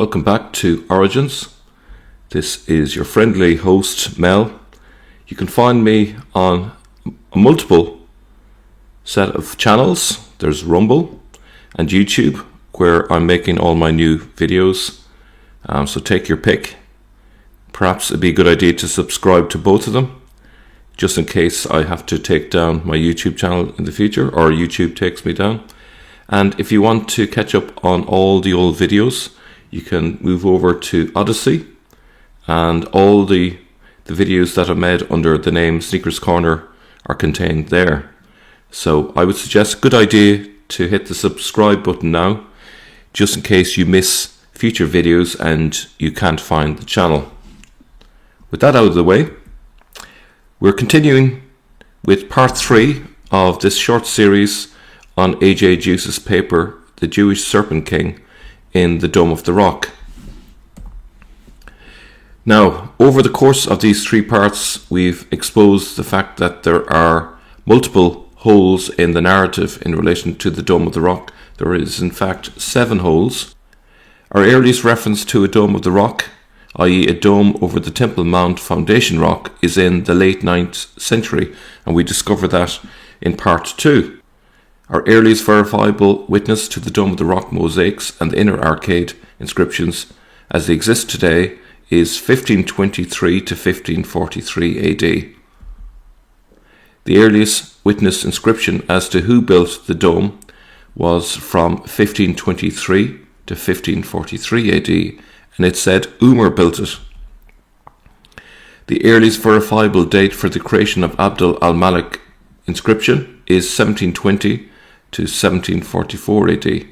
Welcome back to Origins. This is your friendly host, Mel. You can find me on a multiple set of channels. There's Rumble and YouTube, where I'm making all my new videos. So take your pick. Perhaps it'd be a good idea to subscribe to both of them, just in case I have to take down my YouTube channel in the future, or YouTube takes me down. And if you want to catch up on all the old videos, you can move over to Odyssey, and all the videos that are made under the name Sneakers Corner are contained there. So I would suggest a good idea to hit the subscribe button now, just in case you miss future videos and you can't find the channel. With that out of the way, we're continuing with part 3 of this short series on AJ Deus's paper, The Jewish Serpent King in the Dome of the Rock. Now, over the course of these 3 parts, we've exposed the fact that there are multiple holes in the narrative in relation to the Dome of the Rock. There is, in fact, 7 holes. Our earliest reference to a Dome of the Rock, i.e. a dome over the Temple Mount foundation rock, is in the late 9th century, and we discover that in part 2. Our earliest verifiable witness to the Dome of the Rock mosaics and the inner arcade inscriptions as they exist today is 1523 to 1543 AD. The earliest witness inscription as to who built the dome was from 1523 to 1543 AD, and it said Umar built it. The earliest verifiable date for the creation of Abd Al Malik inscription is 1720 to 1744 AD.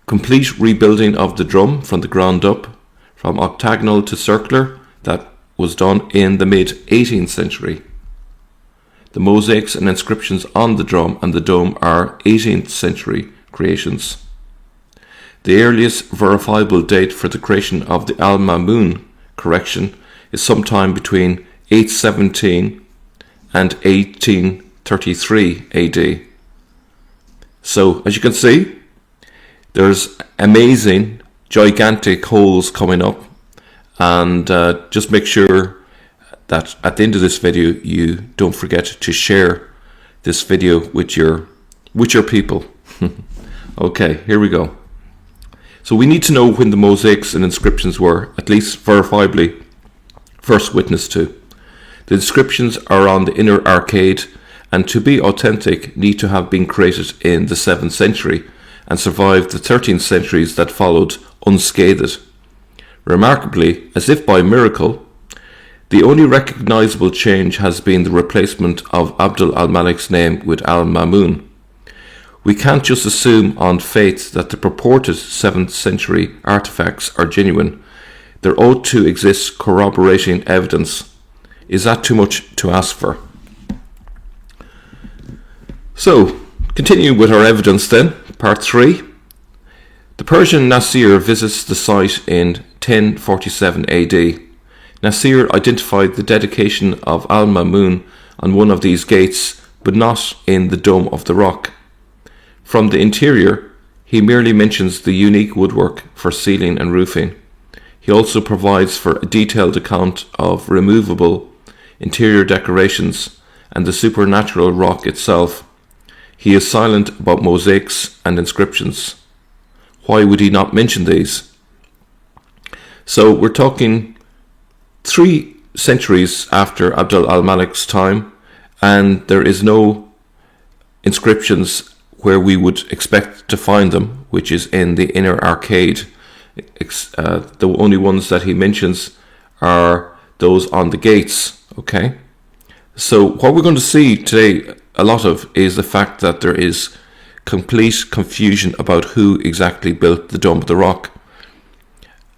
Complete rebuilding of the drum from the ground up, from octagonal to circular, that was done in the mid-18th century. The mosaics and inscriptions on the drum and the dome are 18th century creations. The earliest verifiable date for the creation of the Al-Mamun correction is sometime between 817 and 1833 AD. So, as you can see, there's amazing, gigantic holes coming up, and just make sure that at the end of this video you don't forget to share this video with your people. Okay, here we go. So we need to know when the mosaics and inscriptions were, at least verifiably, first witnessed to. The inscriptions are on the inner arcade, and to be authentic need to have been created in the 7th century and survived the 13th centuries that followed unscathed. Remarkably, as if by miracle, the only recognizable change has been the replacement of Abd Al Malik's name with Al-Mamun. We can't just assume on faith that the purported 7th century artifacts are genuine. There ought to exist corroborating evidence. Is that too much to ask for? So, continuing with our evidence then, part 3. The Persian Nasir visits the site in 1047 AD. Nasir identified the dedication of Al-Mamun on one of these gates, but not in the Dome of the Rock. From the interior, he merely mentions the unique woodwork for ceiling and roofing. He also provides for a detailed account of removable interior decorations and the supernatural rock itself. He is silent about mosaics and inscriptions. Why would he not mention these? So we're talking 3 centuries after Abd al Malik's time, and there is no inscriptions where we would expect to find them, which is in the inner arcade. The only ones that he mentions are those on the gates. Okay, so what we're going to see today a lot of is the fact that there is complete confusion about who exactly built the Dome of the Rock.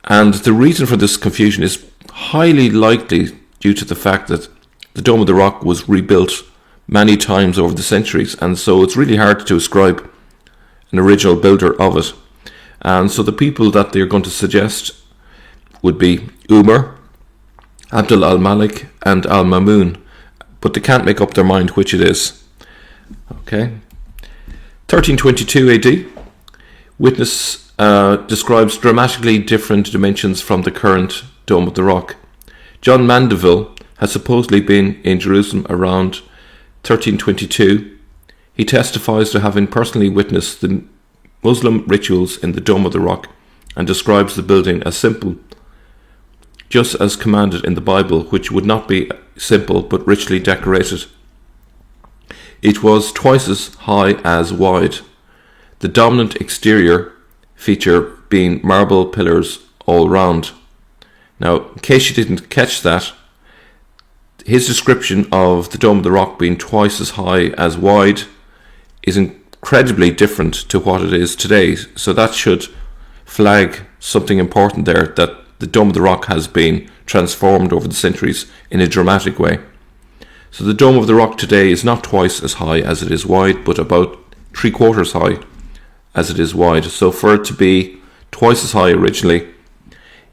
And the reason for this confusion is highly likely due to the fact that the Dome of the Rock was rebuilt many times over the centuries, and so it's really hard to ascribe an original builder of it. And so the people that they're going to suggest would be Umar, Abd al Malik and Al-Mamun, but they can't make up their mind which it is. Okay. 1322 AD, witness describes dramatically different dimensions from the current Dome of the Rock. John Mandeville has supposedly been in Jerusalem around 1322. He testifies to having personally witnessed the Muslim rituals in the Dome of the Rock and describes the building as simple, just as commanded in the Bible, which would not be simple but richly decorated. It was twice as high as wide, the dominant exterior feature being marble pillars all round. Now, in case you didn't catch that, his description of the Dome of the Rock being twice as high as wide is incredibly different to what it is today. So that should flag something important there, that the Dome of the Rock has been transformed over the centuries in a dramatic way. So the Dome of the Rock today is not twice as high as it is wide, but about 3/4 high as it is wide. So for it to be twice as high originally,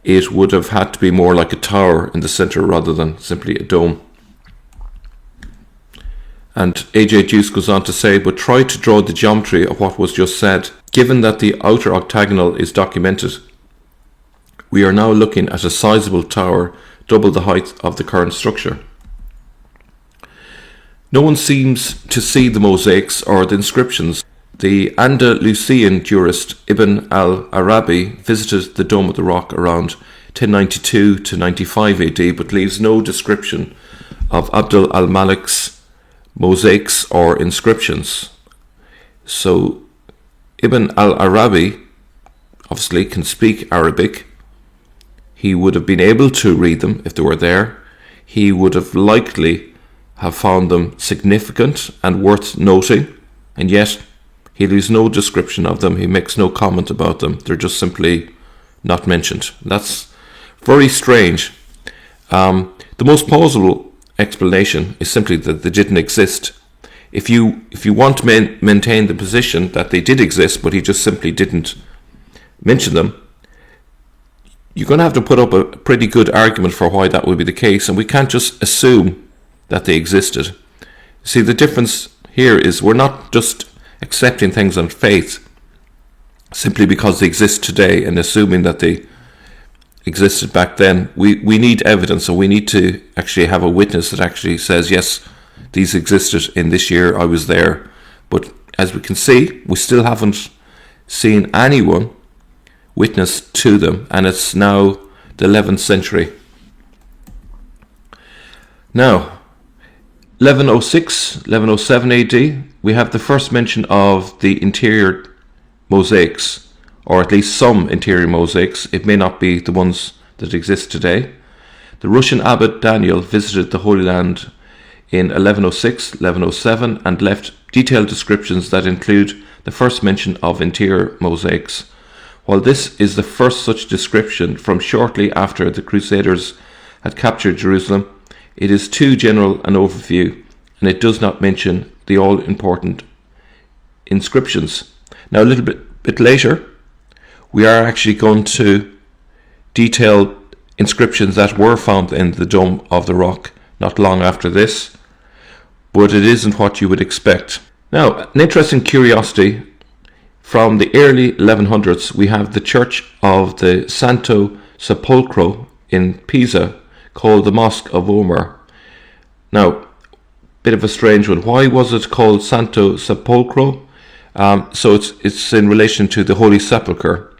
it would have had to be more like a tower in the center rather than simply a dome. And AJ Deus goes on to say, but try to draw the geometry of what was just said. Given that the outer octagonal is documented, we are now looking at a sizable tower, double the height of the current structure. No one seems to see the mosaics or the inscriptions. The Andalusian jurist Ibn al-Arabi visited the Dome of the Rock around 1092 to 95 AD, but leaves no description of Abd Al Malik's mosaics or inscriptions. So Ibn al-Arabi obviously can speak Arabic. He would have been able to read them if they were there. He would have likely have found them significant and worth noting, and yet he leaves no description of them. He makes no comment about them. They're just simply not mentioned. That's very strange. The most plausible explanation is simply that they didn't exist. If you want to maintain the position that they did exist, but he just simply didn't mention them, you're going to have to put up a pretty good argument for why that would be the case, and we can't just assume that they existed. See, the difference here is we're not just accepting things on faith simply because they exist today and assuming that they existed back then. We need evidence, so we need to actually have a witness that actually says, yes, these existed in this year, I was there. But as we can see, we still haven't seen anyone witness to them, and it's now the 11th century. Now, 1106, 1107 AD, we have the first mention of the interior mosaics, or at least some interior mosaics. It may not be the ones that exist today. The Russian abbot Daniel visited the Holy Land in 1106, 1107 and left detailed descriptions that include the first mention of interior mosaics. While this is the first such description from shortly after the Crusaders had captured Jerusalem, it is too general an overview, and it does not mention the all-important inscriptions. Now, a little bit later, we are actually going to detail inscriptions that were found in the Dome of the Rock not long after this, but it isn't what you would expect. Now, an interesting curiosity, from the early 1100s, we have the Church of the Santo Sepolcro in Pisa, called the Mosque of Umar. Now, bit of a strange one. Why was it called Santo Sepolcro? So it's in relation to the Holy Sepulchre,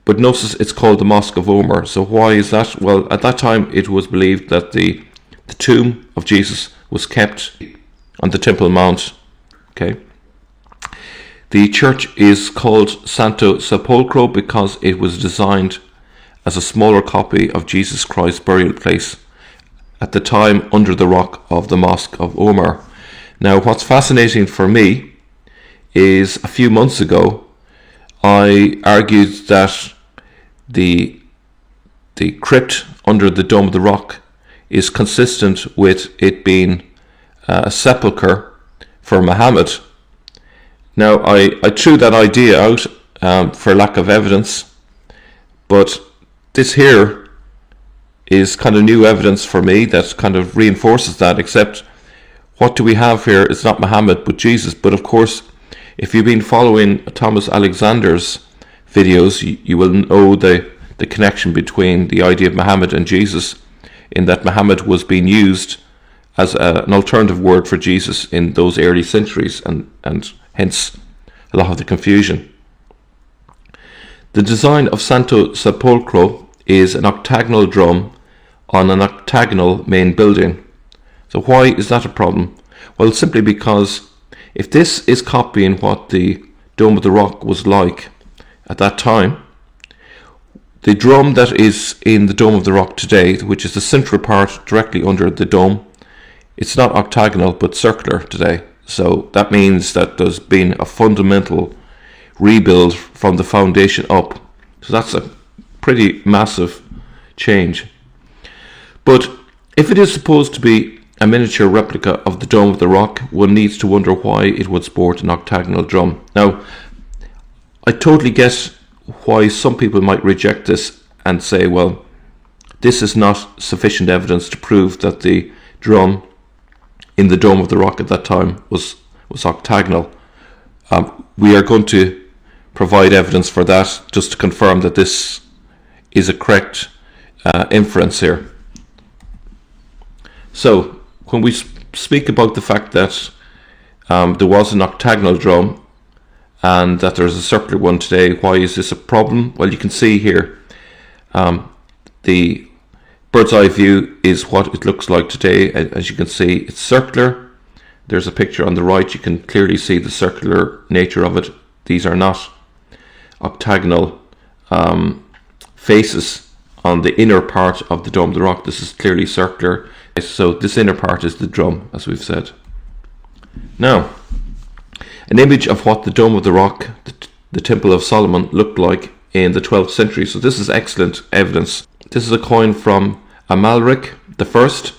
but notice it's called the Mosque of Umar. So why is that? Well, at that time it was believed that the tomb of Jesus was kept on the Temple Mount. Okay. The church is called Santo Sepolcro because it was designed as a smaller copy of Jesus Christ's burial place at the time under the rock of the Mosque of Umar. Now, what's fascinating for me is a few months ago I argued that the crypt under the Dome of the Rock is consistent with it being a sepulchre for Muhammad. Now, I threw that idea out for lack of evidence, but this here is kind of new evidence for me that kind of reinforces that, except what do we have here? It's not Muhammad, but Jesus. But of course, if you've been following Thomas Alexander's videos, you will know the connection between the idea of Muhammad and Jesus, in that Muhammad was being used as an alternative word for Jesus in those early centuries, and hence a lot of the confusion. The design of Santo Sepolcro is an octagonal drum on an octagonal main building. So why is that a problem? Well, simply because if this is copying what the Dome of the Rock was like at that time, the drum that is in the Dome of the Rock today, which is the central part directly under the dome, it's not octagonal but circular today. So that means that there's been a fundamental rebuild from the foundation up. So that's a pretty massive change. But if it is supposed to be a miniature replica of the Dome of the Rock, one needs to wonder why it would sport an octagonal drum. Now, I totally get why some people might reject this and say, well, this is not sufficient evidence to prove that the drum in the Dome of the Rock at that time was octagonal. We are going to provide evidence for that, just to confirm that this is a correct inference here. So, when we speak about the fact that there was an octagonal drum and that there's a circular one today, why is this a problem? Well, you can see here the bird's eye view is what it looks like today. As you can see, it's circular. There's a picture on the right. You can clearly see the circular nature of it. These are not octagonal faces on the inner part of the Dome of the Rock. This is clearly circular. So this inner part is the drum, as we've said. Now, an image of what the Dome of the Rock, the Temple of Solomon, looked like in the 12th century. So this is excellent evidence. This is a coin from Amalric I,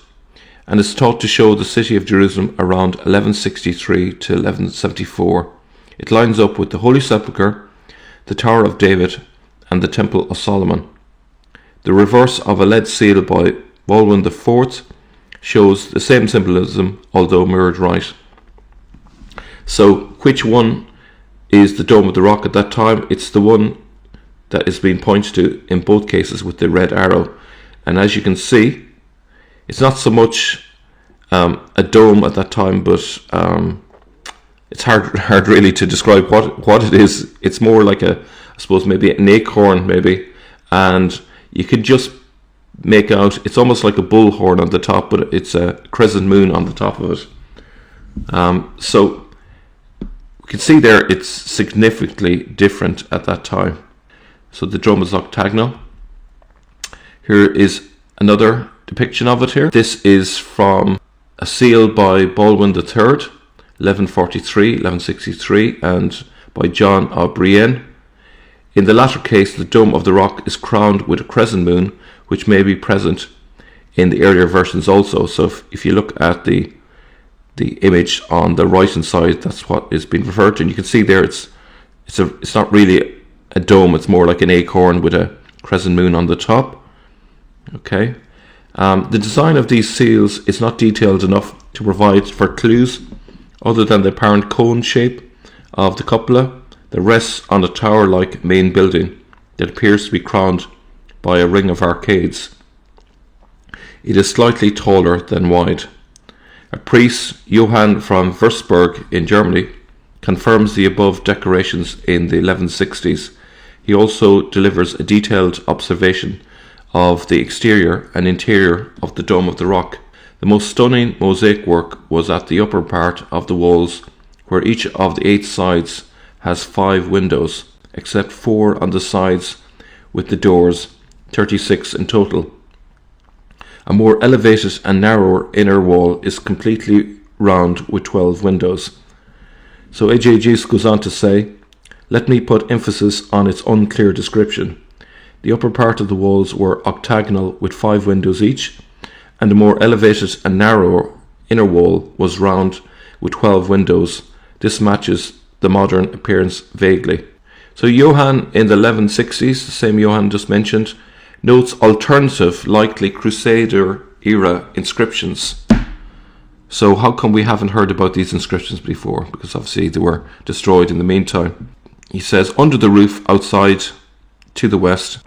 and it's thought to show the city of Jerusalem around 1163 to 1174. It lines up with the Holy Sepulchre, the Tower of David, and the Temple of Solomon. The reverse of a lead seal by Baldwin IV shows the same symbolism, although mirrored right. So, which one is the Dome of the Rock at that time? It's the one that is being pointed to in both cases with the red arrow. And as you can see, it's not so much a dome at that time, but it's hard really to describe what it is. It's more like I suppose maybe an acorn maybe, and you can just make out, it's almost like a bullhorn on the top, but it's a crescent moon on the top of it. So we can see there it's significantly different at that time. So the drum is octagonal. Here is another depiction of it here. This is from a seal by Baldwin III, 1143, 1163, and by John of Brienne. In the latter case, the Dome of the Rock is crowned with a crescent moon, which may be present in the earlier versions also. So if you look at the image on the right hand side, that's what is being referred to. And you can see there it's not really a dome, it's more like an acorn with a crescent moon on the top. Okay. The design of these seals is not detailed enough to provide for clues other than the apparent cone shape of the cupola that rests on a tower-like main building that appears to be crowned by a ring of arcades. It is slightly taller than wide. A priest, Johann from Würzburg in Germany, confirms the above decorations in the 1160s. He also delivers a detailed observation of the exterior and interior of the Dome of the Rock. The most stunning mosaic work was at the upper part of the walls, where each of the 8 sides has 5 windows, except 4 on the sides with the doors, 36 in total. A more elevated and narrower inner wall is completely round with 12 windows. So AJ Deus goes on to say, let me put emphasis on its unclear description. The upper part of the walls were octagonal with 5 windows each, and the more elevated and narrower inner wall was round with 12 windows. This matches the modern appearance vaguely. So Johann in the 1160s, the same Johann just mentioned, notes alternative, likely Crusader era inscriptions. So how come we haven't heard about these inscriptions before? Because obviously they were destroyed in the meantime. he says, under the roof outside to the west,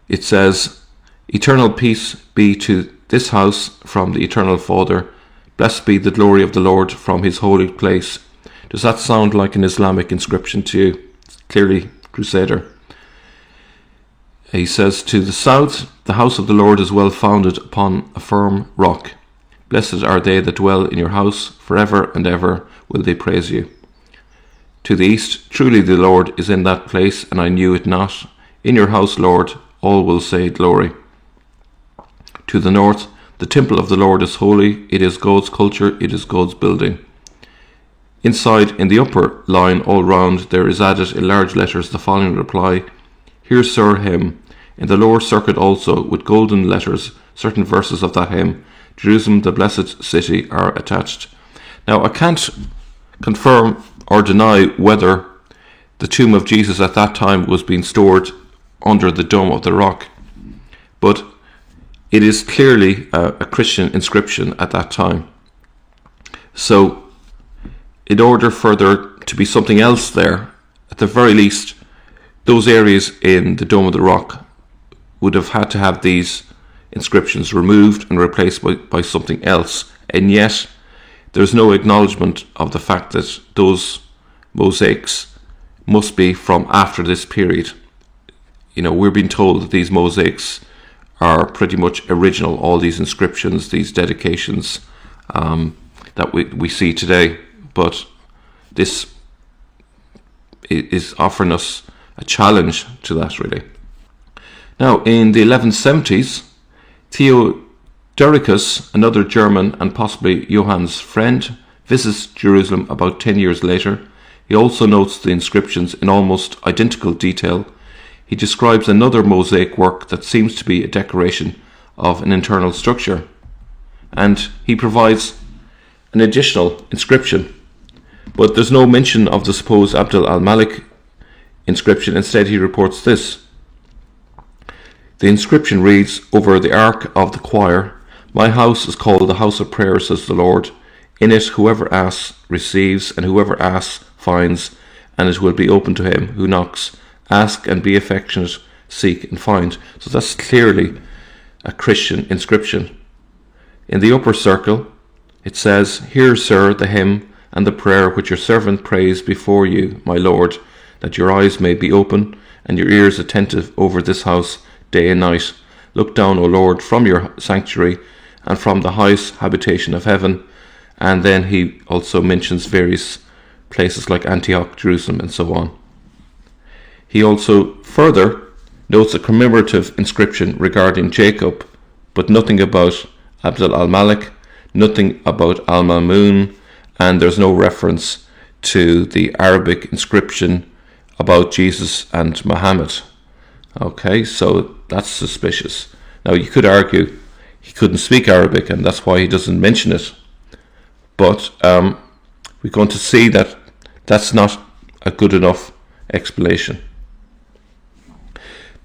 it says, eternal peace be to this house from the eternal Father. Blessed be the glory of the Lord from his holy place. Does that sound like an Islamic inscription to you? It's clearly Crusader. He says, to the south, the house of the Lord is well founded upon a firm rock. Blessed are they that dwell in your house, forever and ever will they praise you. To the east, truly the Lord is in that place, and I knew it not. In your house, Lord, all will say glory. To the north, the temple of the Lord is holy. It is God's culture, it is God's building. Inside, in the upper line all round, there is added in large letters the following reply, Hear, Sir, hymn. In the lower circuit also, with golden letters, certain verses of that hymn, Jerusalem, the blessed city, are attached. Now, I can't confirm or deny whether the tomb of Jesus at that time was being stored under the dome of the rock, but it is clearly a Christian inscription at that time. So, in order for there to be something else there, at the very least, those areas in the Dome of the Rock would have had to have these inscriptions removed and replaced by something else. And yet, there's no acknowledgement of the fact that those mosaics must be from after this period. You know, we're being told that these mosaics are pretty much original, all these inscriptions, these dedications that we see today. But this is offering us a challenge to that, really. Now, in the 1170s, Theodoricus, another German and possibly Johann's friend, visits Jerusalem about 10 years later. He also notes the inscriptions in almost identical detail. He describes another mosaic work that seems to be a decoration of an internal structure, and he provides an additional inscription. But there's no mention of the supposed Abd Al Malik inscription. Instead, he reports this. The inscription reads, over the ark of the choir, My house is called the house of prayer, says the Lord. In it whoever asks receives, and whoever asks finds, and it will be open to him who knocks. Ask and be affectionate, seek and find. So that's clearly a Christian inscription. In the upper circle, it says, Hear, sir, the hymn and the prayer which your servant prays before you, my Lord, that your eyes may be open and your ears attentive over this house day and night. Look down, O Lord, from your sanctuary and from the highest habitation of heaven. And then he also mentions various places like Antioch, Jerusalem, and so on. He also further notes a commemorative inscription regarding Jacob, but nothing about Abd Al Malik, nothing about Al Mamun, and there's no reference to the Arabic inscription about Jesus and Muhammad. Okay, so that's suspicious. Now, you could argue he couldn't speak Arabic, and that's why he doesn't mention it. But we're going to see that that's not a good enough explanation.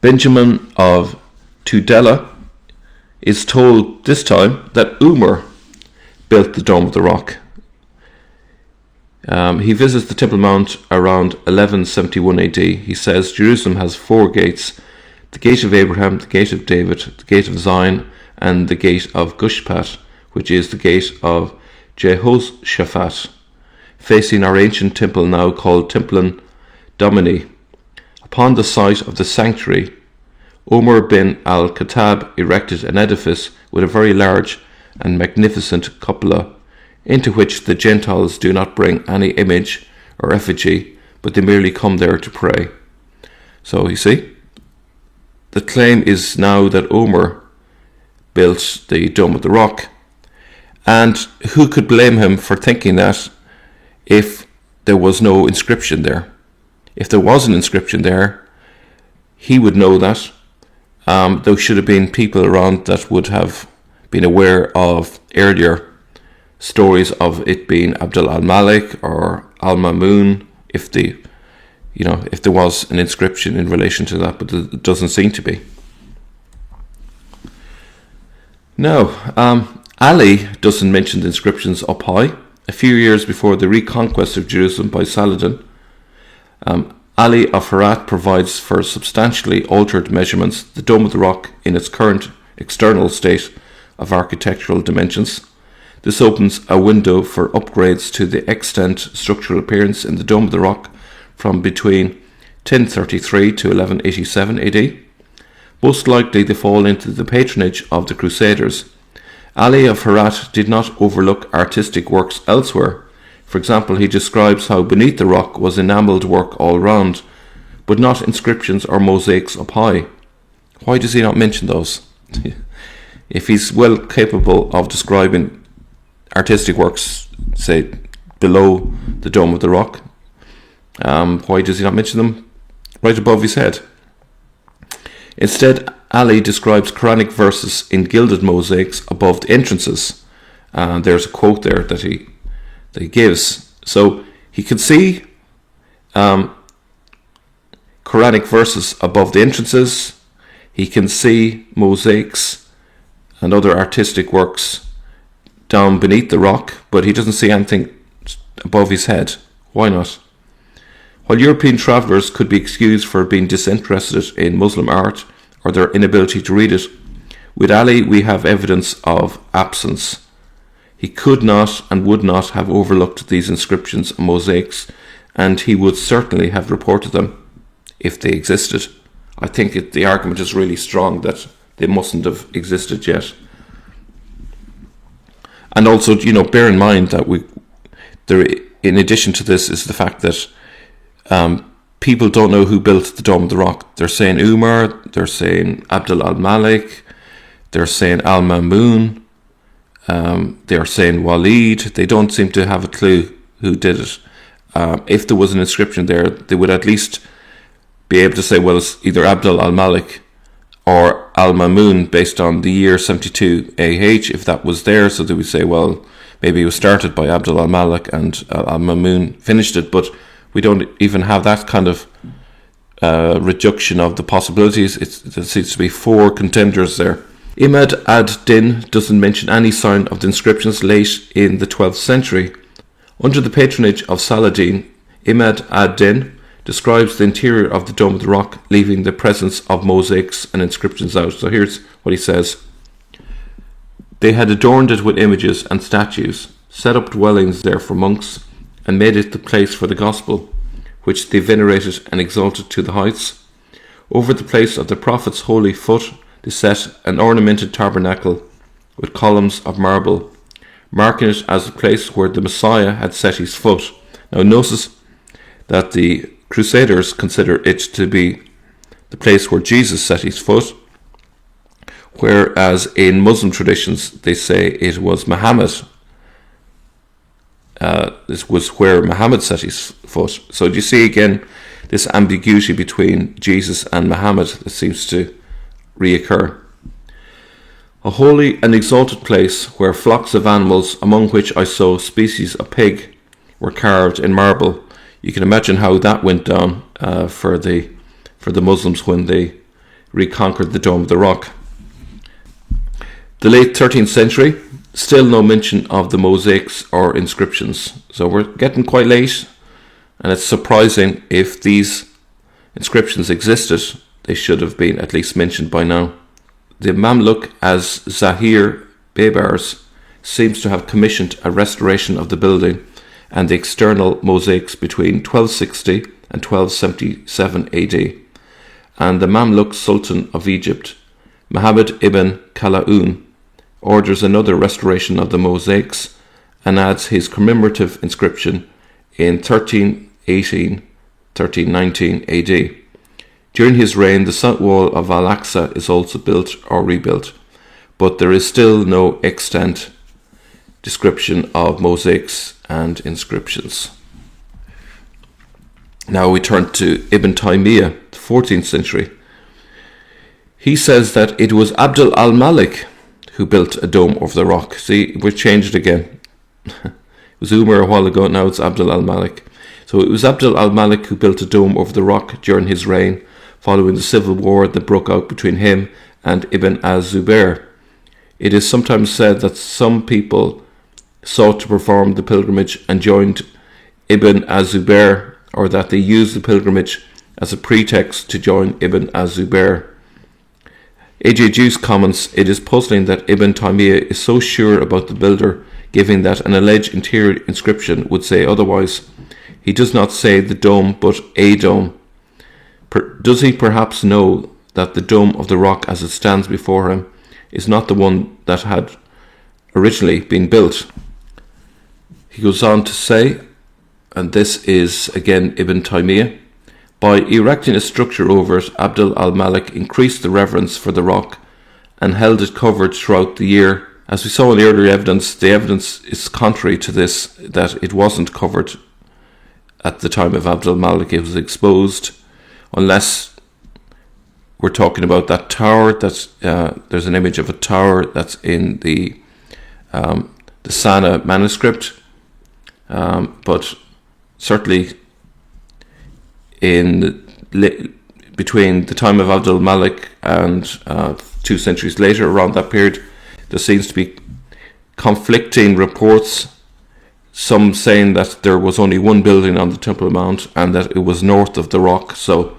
Benjamin of Tudela is told this time that Umar built the Dome of the Rock. He visits the Temple Mount around 1171 AD. He says Jerusalem has 4 gates: the gate of Abraham, the gate of David, the gate of Zion, and the gate of Gushpat, which is the gate of Jehoshaphat, facing our ancient temple now called Templin Domini. Upon the site of the sanctuary, Umar bin al-Khattab erected an edifice with a very large and magnificent cupola, into which the Gentiles do not bring any image or effigy, but they merely come there to pray. So you see, the claim is now that Umar built the Dome of the Rock, and who could blame him for thinking that if there was no inscription there? If there was an inscription there, he would know that. There should have been people around that would have been aware of earlier stories of it being Abd Al Malik or Al Mamun, if there was an inscription in relation to that, but it doesn't seem to be. Now, Ali doesn't mention the inscriptions up high. A few years before the reconquest of Jerusalem by Saladin, Ali of Herat provides for substantially altered measurements the Dome of the Rock in its current external state of architectural dimensions. This opens a window for upgrades to the extant structural appearance in the Dome of the Rock from between 1033 to 1187 AD. Most likely they fall into the patronage of the Crusaders. Ali of Herat did not overlook artistic works elsewhere. For example, he describes how beneath the rock was enamelled work all round, but not inscriptions or mosaics up high. Why does he not mention those? If he's well capable of describing artistic works, say, below the Dome of the Rock, why does he not mention them right above his head? Instead, Ali describes Quranic verses in gilded mosaics above the entrances. There's a quote there that he gives. So he can see Quranic verses above the entrances. He can see mosaics and other artistic works down beneath the rock, but he doesn't see anything above his head. Why not? While European travellers could be excused for being disinterested in Muslim art or their inability to read it, with Ali we have evidence of absence. He could not and would not have overlooked these inscriptions and mosaics, and he would certainly have reported them if they existed. I think the argument is really strong that they mustn't have existed yet. And also, bear in mind that in addition to this is the fact that people don't know who built the Dome of the Rock. They're saying Umar, they're saying Abd Al Malik, they're saying Al Mamun, they're saying Walid. They don't seem to have a clue who did it. If there was an inscription there, they would at least be able to say, well, it's either Abd Al Malik or Al Mamun based on the year 72 AH, if that was there. So they would say, well, maybe it was started by Abd Al Malik and Al Mamun finished it, but we don't even have that kind of reduction of the possibilities. There seems to be 4 contenders there. Imad ad-Din doesn't mention any sign of the inscriptions late in the 12th century. Under the patronage of Saladin, Imad ad-Din describes the interior of the Dome of the Rock, leaving the presence of mosaics and inscriptions out. So here's what he says. They had adorned it with images and statues, set up dwellings there for monks, and made it the place for the gospel, which they venerated and exalted to the heights. Over the place of the prophet's holy foot they set an ornamented tabernacle with columns of marble, marking it as the place where the Messiah had set his foot. Now notice that the Crusaders consider it to be the place where Jesus set his foot, whereas in Muslim traditions they say it was Muhammad. This was where Muhammad set his foot. So do you see again this ambiguity between Jesus and Muhammad that seems to reoccur? A holy and exalted place where flocks of animals, among which I saw species of pig, were carved in marble. You can imagine how that went down for the Muslims when they reconquered the Dome of the Rock. The late 13th century, still no mention of the mosaics or inscriptions. So we're getting quite late, and it's surprising if these inscriptions existed. They should have been at least mentioned by now. The Mamluk as Zahir Baybars seems to have commissioned a restoration of the building and the external mosaics between 1260 and 1277 AD. And the Mamluk Sultan of Egypt, Muhammad ibn Kalaun, orders another restoration of the mosaics and adds his commemorative inscription in 1318-1319 AD. During his reign, the south wall of Al-Aqsa is also built or rebuilt, but there is still no extant description of mosaics and inscriptions. Now we turn to Ibn Taymiyyah, the 14th century. He says that it was Abd Al Malik who built a dome over the rock. See, we've changed it again. It was Umar a while ago, now it's Abd Al Malik. So it was Abd Al Malik who built a dome over the rock during his reign, following the civil war that broke out between him and Ibn al-Zubayr. It is sometimes said that some people sought to perform the pilgrimage and joined Ibn al-Zubayr or that they used the pilgrimage as a pretext to join Ibn az-Zubayr. AJ Deus comments, "It is puzzling that Ibn Taymiyyah is so sure about the builder, given that an alleged interior inscription would say otherwise. He does not say the dome, but a dome. Does he perhaps know that the dome of the rock as it stands before him is not the one that had originally been built?" He goes on to say, and this is again Ibn Taymiyyah, "By erecting a structure over it, Abd Al Malik increased the reverence for the rock and held it covered throughout the year. As we saw in the earlier evidence, the evidence is contrary to this, that it wasn't covered at the time of Abd Al Malik. It was exposed, unless we're talking about that tower. There's an image of a tower that's in the Sana manuscript, but certainly between the time of Abd Al Malik and 2 centuries later, around that period, there seems to be conflicting reports, some saying that there was only one building on the Temple Mount and that it was north of the rock. So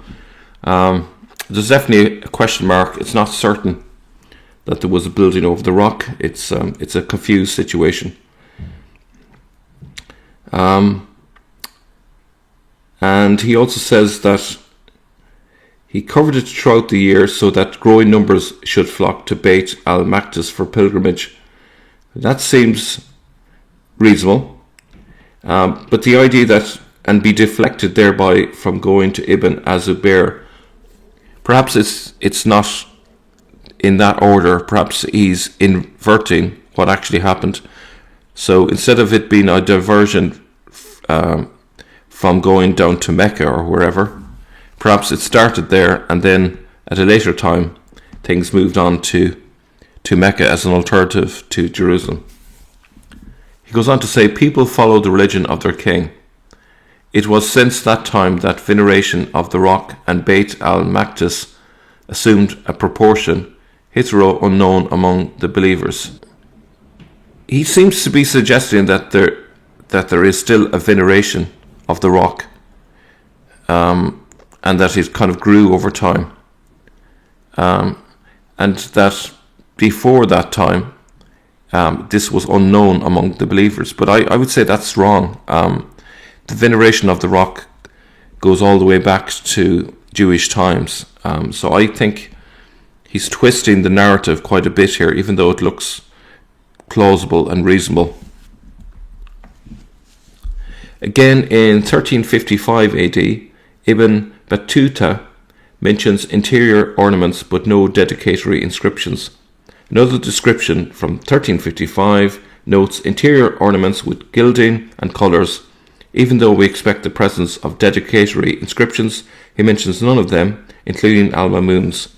there's definitely a question mark. It's not certain that there was a building over the rock. It's a confused situation. And he also says that he covered it throughout the year so that growing numbers should flock to Beit al-Maqdis for pilgrimage. That seems reasonable. But the idea that, and be deflected thereby from going to Ibn az-Zubayr, perhaps it's not in that order. Perhaps he's inverting what actually happened. So instead of it being a diversion from going down to Mecca or wherever, perhaps it started there and then at a later time things moved on to Mecca as an alternative to Jerusalem. He goes on to say, "People follow the religion of their king. It was since that time that veneration of the rock and Beit al-Maqdis assumed a proportion hitherto unknown among the believers." He seems to be suggesting that there is still a veneration of the rock, and that it kind of grew over time, and that before that time this was unknown among the believers. But I would say that's wrong. The veneration of the rock goes all the way back to Jewish times, so I think he's twisting the narrative quite a bit here, even though it looks plausible and reasonable. Again, in 1355 AD, Ibn Battuta mentions interior ornaments but no dedicatory inscriptions. Another description from 1355 notes interior ornaments with gilding and colours. Even though we expect the presence of dedicatory inscriptions, he mentions none of them, including Al-Mamun's.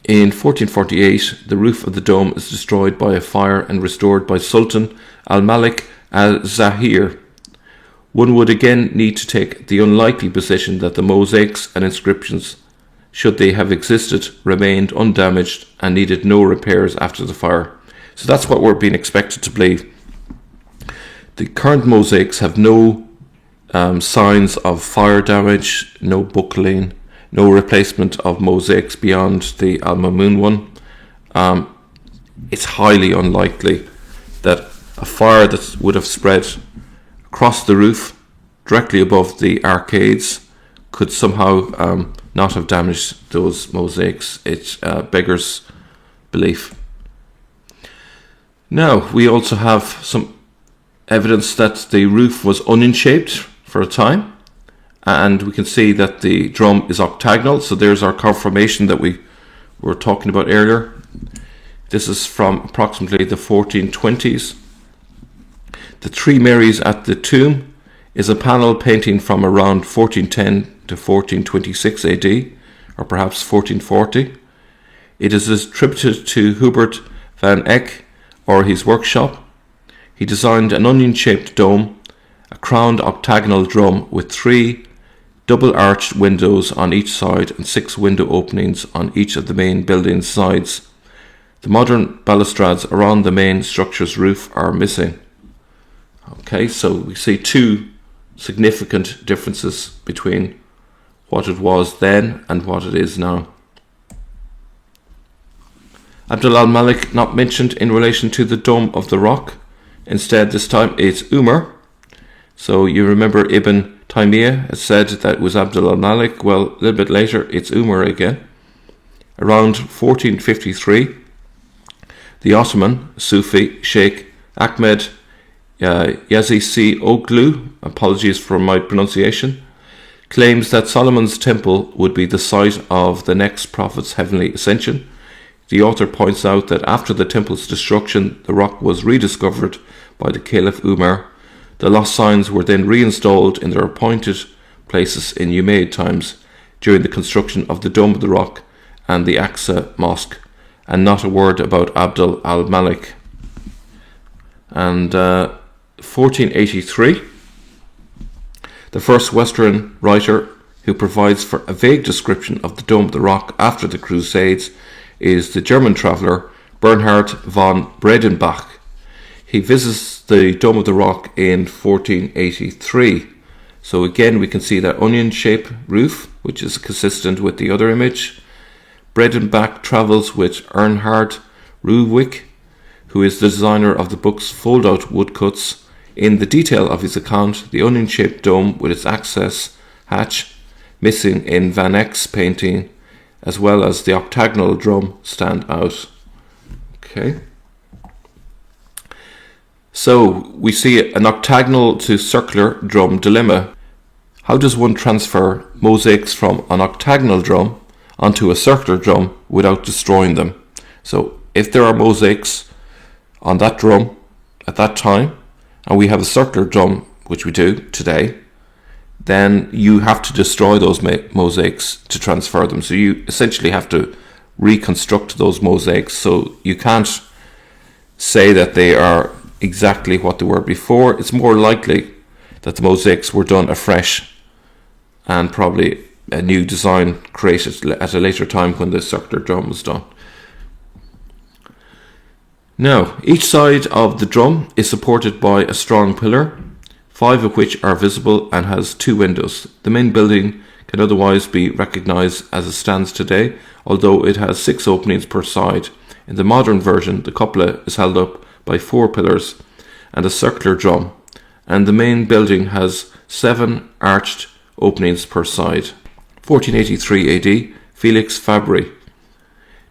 In 1448, the roof of the dome is destroyed by a fire and restored by Sultan Al-Malik al-Zahir. One would again need to take the unlikely position that the mosaics and inscriptions, should they have existed, remained undamaged and needed no repairs after the fire. So that's what we're being expected to believe. The current mosaics have no signs of fire damage, no buckling, no replacement of mosaics beyond the Al-Mamun one. It's highly unlikely that a fire that would have spread across the roof directly above the arcades could somehow not have damaged those mosaics. It beggars belief. Now, we also have some evidence that the roof was onion shaped for a time, and we can see that the drum is octagonal. So there's our confirmation that we were talking about earlier. This is from approximately the 1420s. The Three Marys at the Tomb is a panel painting from around 1410 to 1426 AD, or perhaps 1440. It is attributed to Hubert van Eyck or his workshop. He designed an onion-shaped dome, a crowned octagonal drum with 3 double-arched windows on each side and 6 window openings on each of the main building's sides. The modern balustrades around the main structure's roof are missing. Okay, so we see two significant differences between what it was then and what it is now. Abd Al Malik not mentioned in relation to the Dome of the Rock. Instead, this time it's Umar. So you remember Ibn Taymiyyah has said that it was Abd Al Malik. Well, a little bit later, it's Umar again. Around 1453, the Ottoman Sufi Sheikh Ahmed Yazisi Oglu, apologies for my pronunciation, claims that Solomon's temple would be the site of the next prophet's heavenly ascension. The author points out that after the temple's destruction, the rock was rediscovered by the Caliph Umar. The lost signs were then reinstalled in their appointed places in Umayyad times during the construction of the Dome of the Rock and the Aqsa Mosque, and not a word about Abd al Malik. And 1483, the first Western writer who provides for a vague description of the Dome of the Rock after the Crusades is the German traveller Bernhard von Bredenbach. He visits the Dome of the Rock in 1483. So again we can see that onion-shaped roof, which is consistent with the other image. Bredenbach travels with Ernhard Ruhwig, who is the designer of the book's fold-out woodcuts. In the detail of his account, the onion-shaped dome with its access hatch missing in Van Eyck's painting, as well as the octagonal drum, stand out. Okay. So we see an octagonal to circular drum dilemma. How does one transfer mosaics from an octagonal drum onto a circular drum without destroying them? So if there are mosaics on that drum at that time, and we have a circular drum, which we do today, then you have to destroy those mosaics to transfer them. So you essentially have to reconstruct those mosaics. So you can't say that they are exactly what they were before. It's more likely that the mosaics were done afresh and probably a new design created at a later time when the circular drum was done. Now, each side of the drum is supported by a strong pillar, 5 of which are visible and has 2 windows. The main building can otherwise be recognised as it stands today, although it has 6 openings per side. In the modern version, the cupola is held up by 4 pillars and a circular drum, and the main building has 7 arched openings per side. 1483 AD, Felix Fabry.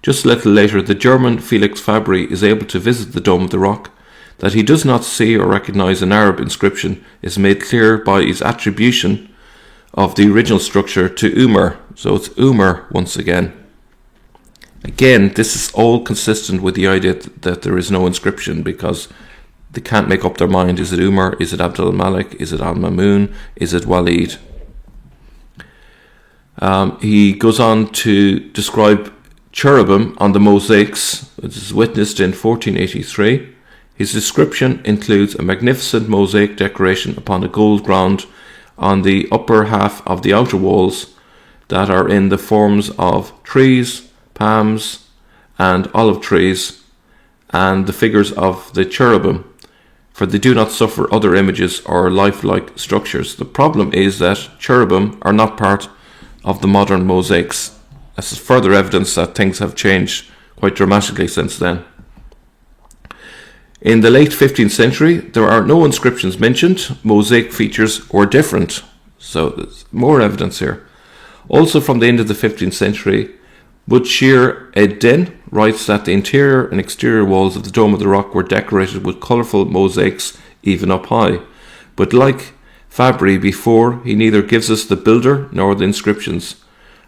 Just a little later, the German Felix Fabry is able to visit the Dome of the Rock. That he does not see or recognise an Arab inscription is made clear by his attribution of the original structure to Umar. So it's Umar once again. Again, this is all consistent with the idea that there is no inscription, because they can't make up their mind. Is it Umar? Is it Abd Al Malik? Is it Al Mamun? Is it Walid? He goes on to describe cherubim on the mosaics, which is witnessed in 1483. His description includes a magnificent mosaic decoration upon a gold ground on the upper half of the outer walls that are in the forms of trees, palms, and olive trees, and the figures of the cherubim, for they do not suffer other images or lifelike structures. The problem is that cherubim are not part of the modern mosaics. This is further evidence that things have changed quite dramatically since then. In the late 15th century, there are no inscriptions mentioned. Mosaic features were different. So there's more evidence here. Also from the end of the 15th century, Budshir Ed-Din writes that the interior and exterior walls of the Dome of the Rock were decorated with colourful mosaics even up high. But like Fabry before, he neither gives us the builder nor the inscriptions.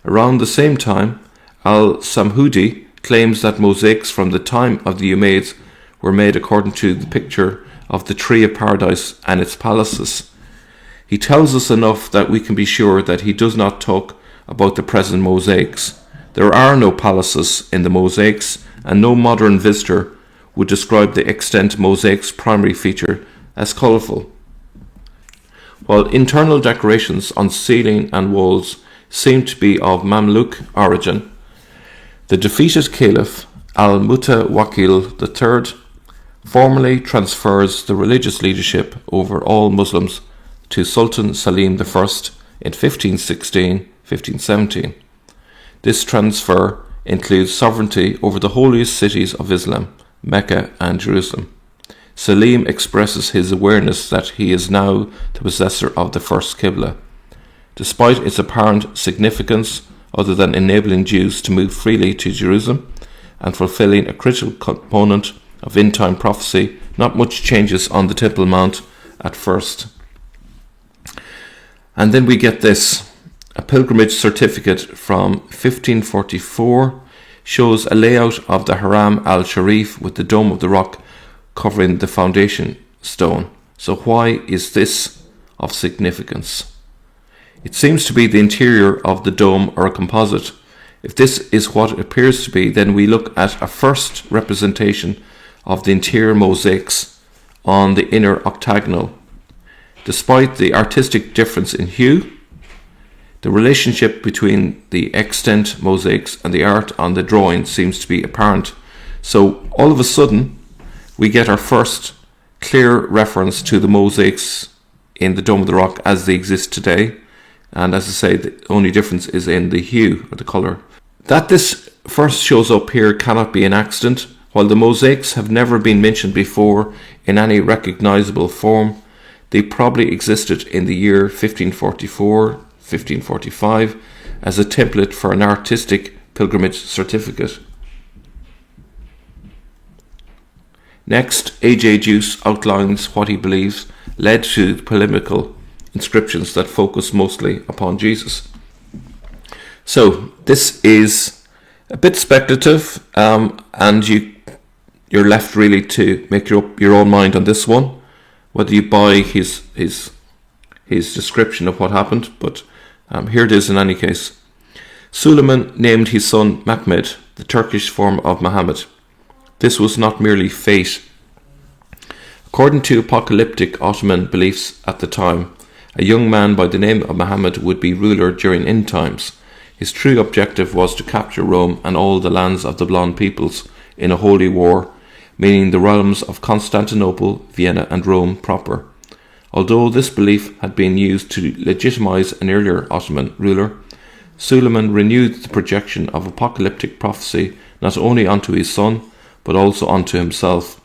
Around the same time, Al-Samhudi claims that mosaics from the time of the Umayyads were made according to the picture of the Tree of Paradise and its palaces. He tells us enough that we can be sure that he does not talk about the present mosaics. There are no palaces in the mosaics, and no modern visitor would describe the extant mosaic's primary feature as colourful. While internal decorations on ceiling and walls seem to be of Mamluk origin, the defeated Caliph Al-Mutawakkil III formally transfers the religious leadership over all Muslims to Sultan Salim I in 1516-1517. This transfer includes sovereignty over the holiest cities of Islam, Mecca and Jerusalem. Salim expresses his awareness that he is now the possessor of the first Qibla. Despite its apparent significance, other than enabling Jews to move freely to Jerusalem and fulfilling a critical component of end-time prophecy, not much changes on the Temple Mount at first. And then we get this. A pilgrimage certificate from 1544 shows a layout of the Haram al-Sharif with the Dome of the Rock covering the foundation stone. So why is this of significance? It seems to be the interior of the dome or a composite. If this is what it appears to be, then we look at a first representation of the interior mosaics on the inner octagonal. Despite the artistic difference in hue, the relationship between the extant mosaics and the art on the drawing seems to be apparent. So all of a sudden, we get our first clear reference to the mosaics in the Dome of the Rock as they exist today. And as I say, the only difference is in the hue or the colour. That this first shows up here cannot be an accident. While the mosaics have never been mentioned before in any recognisable form, they probably existed in the year 1544, 1545 as a template for an artistic pilgrimage certificate. Next, AJ Deus outlines what he believes led to the polemical inscriptions that focus mostly upon Jesus. So this is a bit speculative, and you're left really to make your own mind on this one, whether you buy his description of what happened. But here it is in any case. Suleiman named his son Mehmed, the Turkish form of Muhammad. This was not merely fate. According to apocalyptic Ottoman beliefs at the time, a young man by the name of Muhammad would be ruler during end times. His true objective was to capture Rome and all the lands of the Blonde peoples in a holy war, meaning the realms of Constantinople, Vienna and Rome proper. Although this belief had been used to legitimize an earlier Ottoman ruler, Suleiman renewed the projection of apocalyptic prophecy not only onto his son, but also onto himself.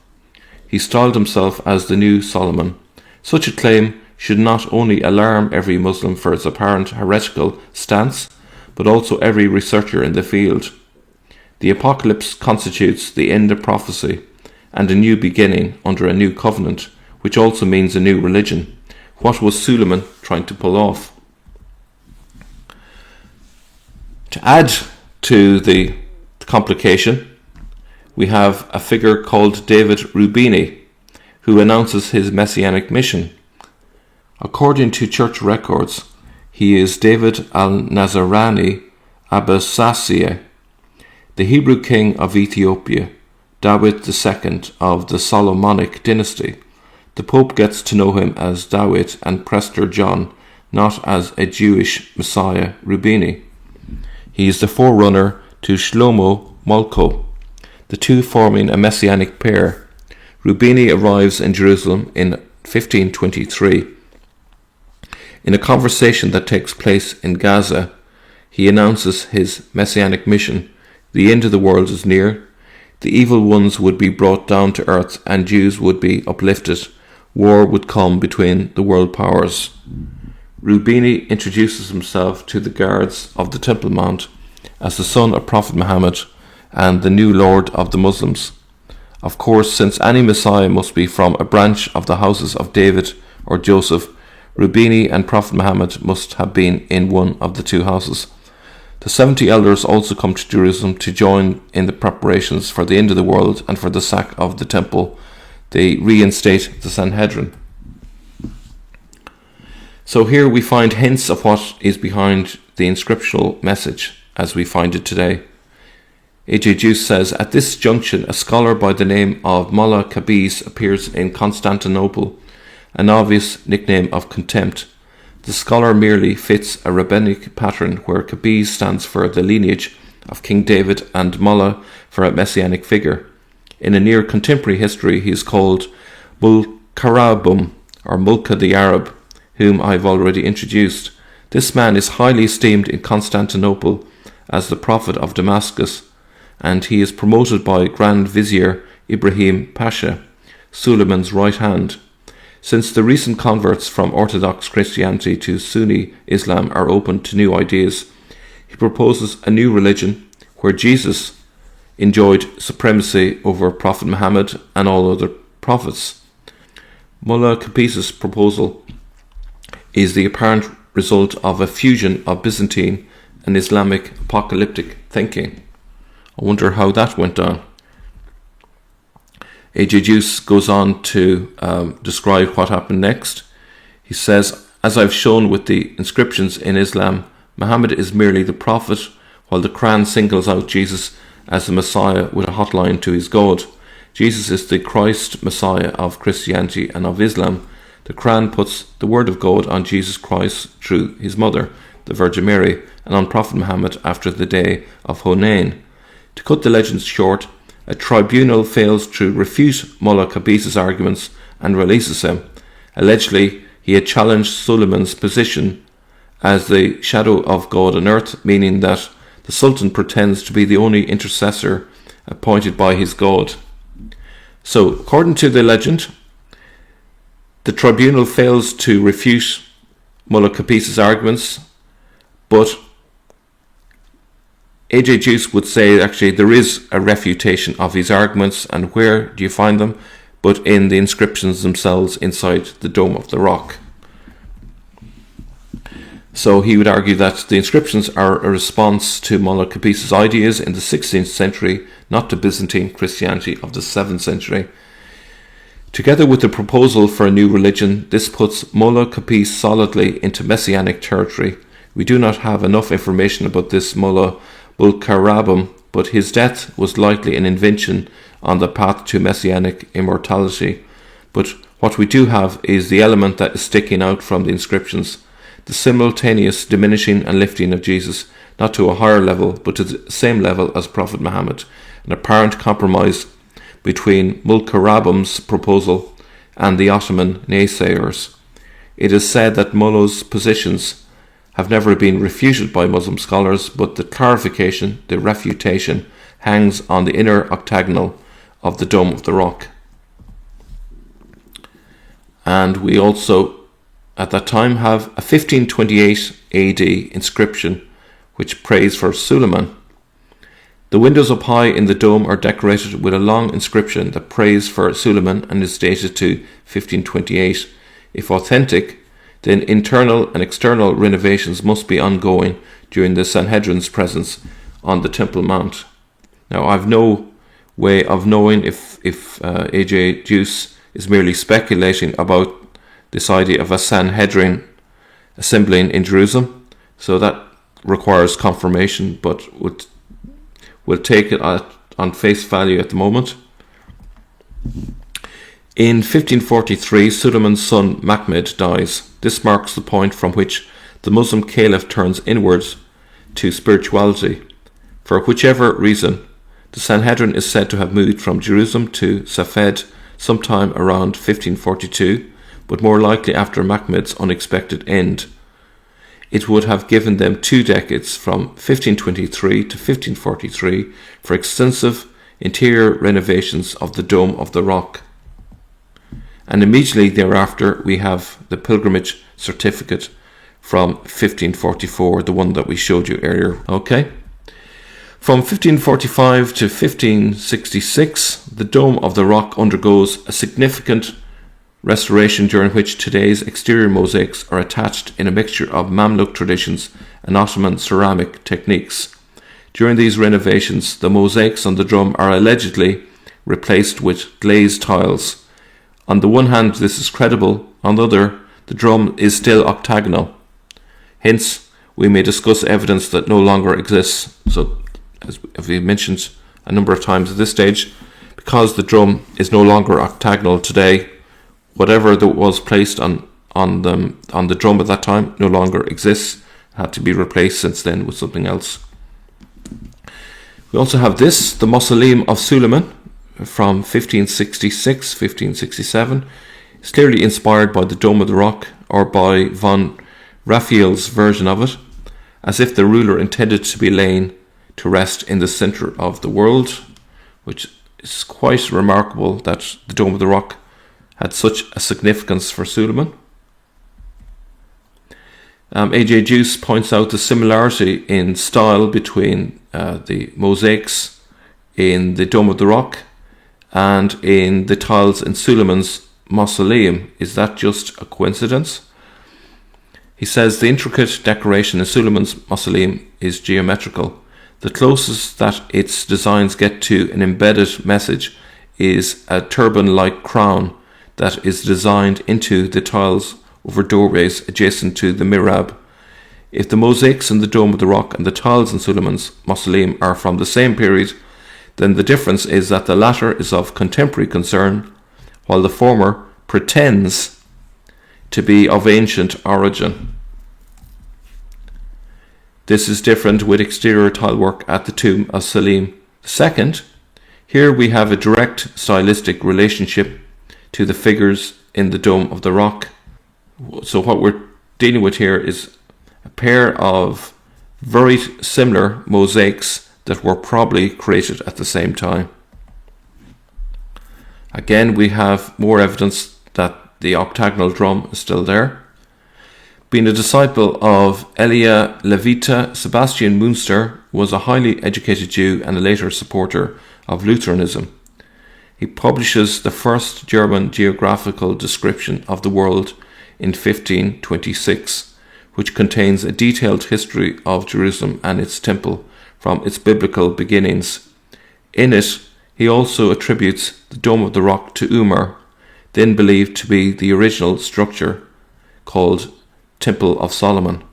He styled himself as the new Solomon. Such a claim should not only alarm every Muslim for its apparent heretical stance, but also every researcher in the field. The apocalypse constitutes the end of prophecy and a new beginning under a new covenant, which also means a new religion. What was Suleiman trying to pull off? To add to the complication, we have a figure called David Rubini, who announces his messianic mission. According to church records, he is David al-Nazarani Abbasiyeh, the Hebrew king of Ethiopia, Dawit II of the Solomonic dynasty. The Pope gets to know him as Dawit and Prester John, not as a Jewish Messiah Rubini. He is the forerunner to Shlomo Molko, the two forming a messianic pair. Rubini arrives in Jerusalem in 1523. In a conversation that takes place in Gaza, he announces his messianic mission. The end of the world is near. The evil ones would be brought down to earth and Jews would be uplifted. War would come between the world powers. Rubini introduces himself to the guards of the Temple Mount as the son of Prophet Muhammad and the new Lord of the Muslims. Of course, since any Messiah must be from a branch of the houses of David or Joseph, Rubini and Prophet Muhammad must have been in one of the two houses. The 70 elders also come to Jerusalem to join in the preparations for the end of the world and for the sack of the temple. They reinstate the Sanhedrin. So here we find hints of what is behind the inscriptional message as we find it today. AJ Deus says, at this junction, a scholar by the name of Mullah Kabiz appears in Constantinople, an obvious nickname of contempt. The scholar merely fits a rabbinic pattern where Kabiz stands for the lineage of King David and Mullah for a messianic figure. In a near contemporary history, he is called Mulkarabum or Mulka the Arab. whom I have already introduced. This man is highly esteemed in Constantinople as the Prophet of Damascus, and he is promoted by Grand Vizier Ibrahim Pasha, Suleiman's right hand. Since the recent converts from Orthodox Christianity to Sunni Islam are open to new ideas, he proposes a new religion where Jesus enjoyed supremacy over Prophet Muhammad and all other prophets. Mullah Qapis's proposal is the apparent result of a fusion of Byzantine and Islamic apocalyptic thinking. I wonder how that went down. AJ Deus goes on to describe what happened next. He says, as I've shown with the inscriptions in Islam, Muhammad is merely the prophet, while the Quran singles out Jesus as the Messiah with a hotline to his God. Jesus is the Christ Messiah of Christianity and of Islam. The Quran puts the word of God on Jesus Christ through his mother, the Virgin Mary, and on Prophet Muhammad after the day of Hunayn. To cut the legends short, a tribunal fails to refute Mullah Qapis's arguments and releases him. Allegedly, he had challenged Suleiman's position as the shadow of God on earth, meaning that the Sultan pretends to be the only intercessor appointed by his God. So, according to the legend, the tribunal fails to refute Mullah Qapis's arguments, but AJ Deus would say actually there is a refutation of his arguments, and where do you find them? But in the inscriptions themselves inside the Dome of the Rock. So he would argue that the inscriptions are a response to Mullah Qapis's ideas in the 16th century, not to Byzantine Christianity of the 7th century. Together with the proposal for a new religion, this puts Mullah Qapis solidly into Messianic territory. We do not have enough information about this Mullah Bulkarabam, but his death was likely an invention on the path to Messianic immortality. But what we do have is the element that is sticking out from the inscriptions, the simultaneous diminishing and lifting of Jesus, not to a higher level, but to the same level as Prophet Muhammad, an apparent compromise between Mulkarabam's proposal and the Ottoman naysayers. It is said that Mullah's positions have never been refuted by Muslim scholars, but the clarification, the refutation, hangs on the inner octagonal of the Dome of the Rock. And we also, at that time, have a 1528 AD inscription which prays for Suleiman. The windows up high in the dome are decorated with a long inscription that prays for Suleiman and is dated to 1528. If authentic, then internal and external renovations must be ongoing during the Sanhedrin's presence on the Temple Mount. Now, I've no way of knowing if AJ Deus is merely speculating about this idea of a Sanhedrin assembling in Jerusalem, so that requires confirmation, but we'll take it on face value at the moment. In 1543, Suleiman's son Mahmud dies. This marks the point from which the Muslim caliph turns inwards to spirituality. For whichever reason, the Sanhedrin is said to have moved from Jerusalem to Safed sometime around 1542, but more likely after Mahmud's unexpected end. It would have given them 2 decades from 1523 to 1543 for extensive interior renovations of the Dome of the Rock. And immediately thereafter we have the pilgrimage certificate from 1544, the one that we showed you earlier. Okay. From 1545 to 1566, the Dome of the Rock undergoes a significant restoration during which today's exterior mosaics are attached in a mixture of Mamluk traditions and Ottoman ceramic techniques. During these renovations, the mosaics on the drum are allegedly replaced with glazed tiles. On the one hand, this is credible. On the other, the drum is still octagonal. Hence, we may discuss evidence that no longer exists. So, as we mentioned a number of times at this stage, because the drum is no longer octagonal today, whatever that was placed on the drum at that time no longer exists. It had to be replaced since then with something else. We also have this, the Mausoleum of Suleiman, from 1566-1567. It's clearly inspired by the Dome of the Rock or by von Raphael's version of it, as if the ruler intended to be laid to rest in the centre of the world, which is quite remarkable that the Dome of the Rock had such a significance for Suleiman. AJ Deus points out the similarity in style between the mosaics in the Dome of the Rock and in the tiles in Suleiman's mausoleum. Is that just a coincidence? He says the intricate decoration in Suleiman's mausoleum is geometrical. The closest that its designs get to an embedded message is a turban-like crown that is designed into the tiles over doorways adjacent to the mihrab. If the mosaics in the Dome of the Rock and the tiles in Suleiman's mausoleum are from the same period, then the difference is that the latter is of contemporary concern, while the former pretends to be of ancient origin. This is different with exterior tilework at the tomb of Salim II. Here we have a direct stylistic relationship to the figures in the Dome of the Rock. So what we're dealing with here is a pair of very similar mosaics that were probably created at the same time. Again, we have more evidence that the octagonal drum is still there. Being a disciple of Elia Levita, Sebastian Münster was a highly educated Jew and a later supporter of Lutheranism. He publishes the first German geographical description of the world in 1526, which contains a detailed history of Jerusalem and its temple from its biblical beginnings. In it, he also attributes the Dome of the Rock to Umar, then believed to be the original structure called Temple of Solomon.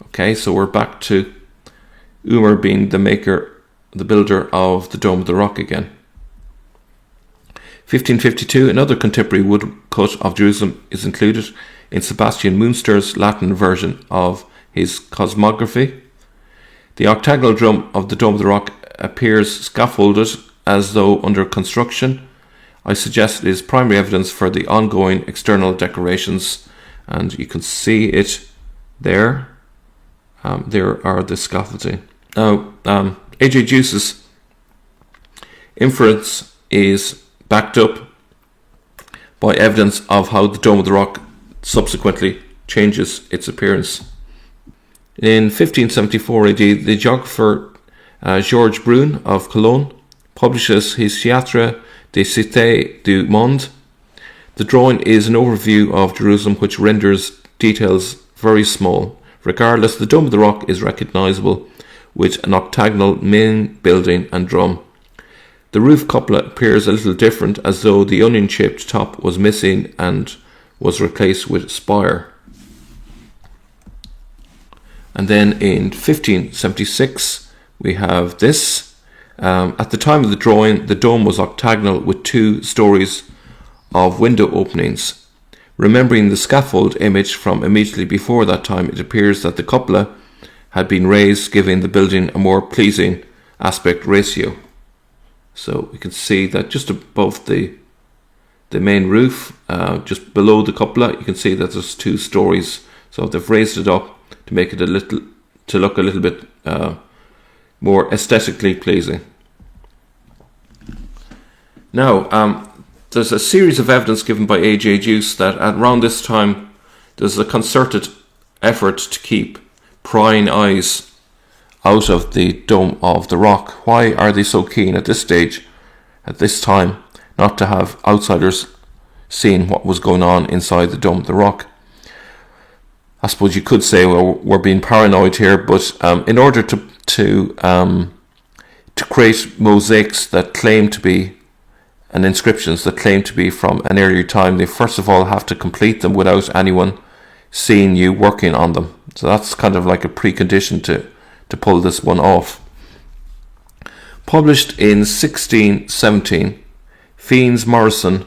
Okay, so we're back to Umar being the maker, the builder of the Dome of the Rock again. 1552, another contemporary woodcut of Jerusalem is included in Sebastian Münster's Latin version of his cosmography. The octagonal drum of the Dome of the Rock appears scaffolded as though under construction. I suggest it is primary evidence for the ongoing external decorations, and you can see it there. There are the scaffolding. Now, AJ Deus's inference is backed up by evidence of how the Dome of the Rock subsequently changes its appearance. In 1574 AD, the geographer Georges Brun of Cologne publishes his Théâtre des Cités du Monde. The drawing is an overview of Jerusalem which renders details very small. Regardless, the Dome of the Rock is recognizable with an octagonal main building and drum. The roof cupola appears a little different, as though the onion-shaped top was missing and was replaced with spire. And then in 1576 we have this. At the time of the drawing, the dome was octagonal with 2 stories of window openings. Remembering the scaffold image from immediately before that time, it appears that the cupola had been raised, giving the building a more pleasing aspect ratio. So we can see that just above the main roof, just below the cupola, you can see that there's 2 stories. So they've raised it up to make it look a little bit more aesthetically pleasing. Now, there's a series of evidence given by AJ Deus that around this time there's a concerted effort to keep prying eyes out of the Dome of the Rock. Why are they so keen at this stage, at this time, not to have outsiders seeing what was going on inside the Dome of the Rock? I suppose you could say, well, we're being paranoid here, but in order to create mosaics that claim to be, and inscriptions that claim to be from an earlier time, they first of all have to complete them without anyone seeing you working on them. So that's kind of like a precondition to pull this one off. Published in 1617, Fiennes Morrison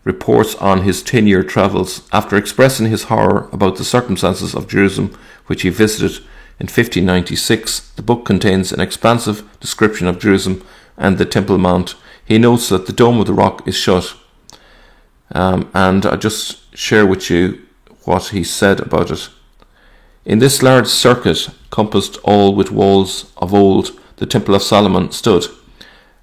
reports on his 10-year travels. After expressing his horror about the circumstances of Jerusalem, which he visited in 1596, the book contains an expansive description of Jerusalem and the Temple Mount. He notes that the Dome of the Rock is shut. And I'll just share with you what he said about it. In this large circuit, compassed all with walls of old, the Temple of Solomon stood.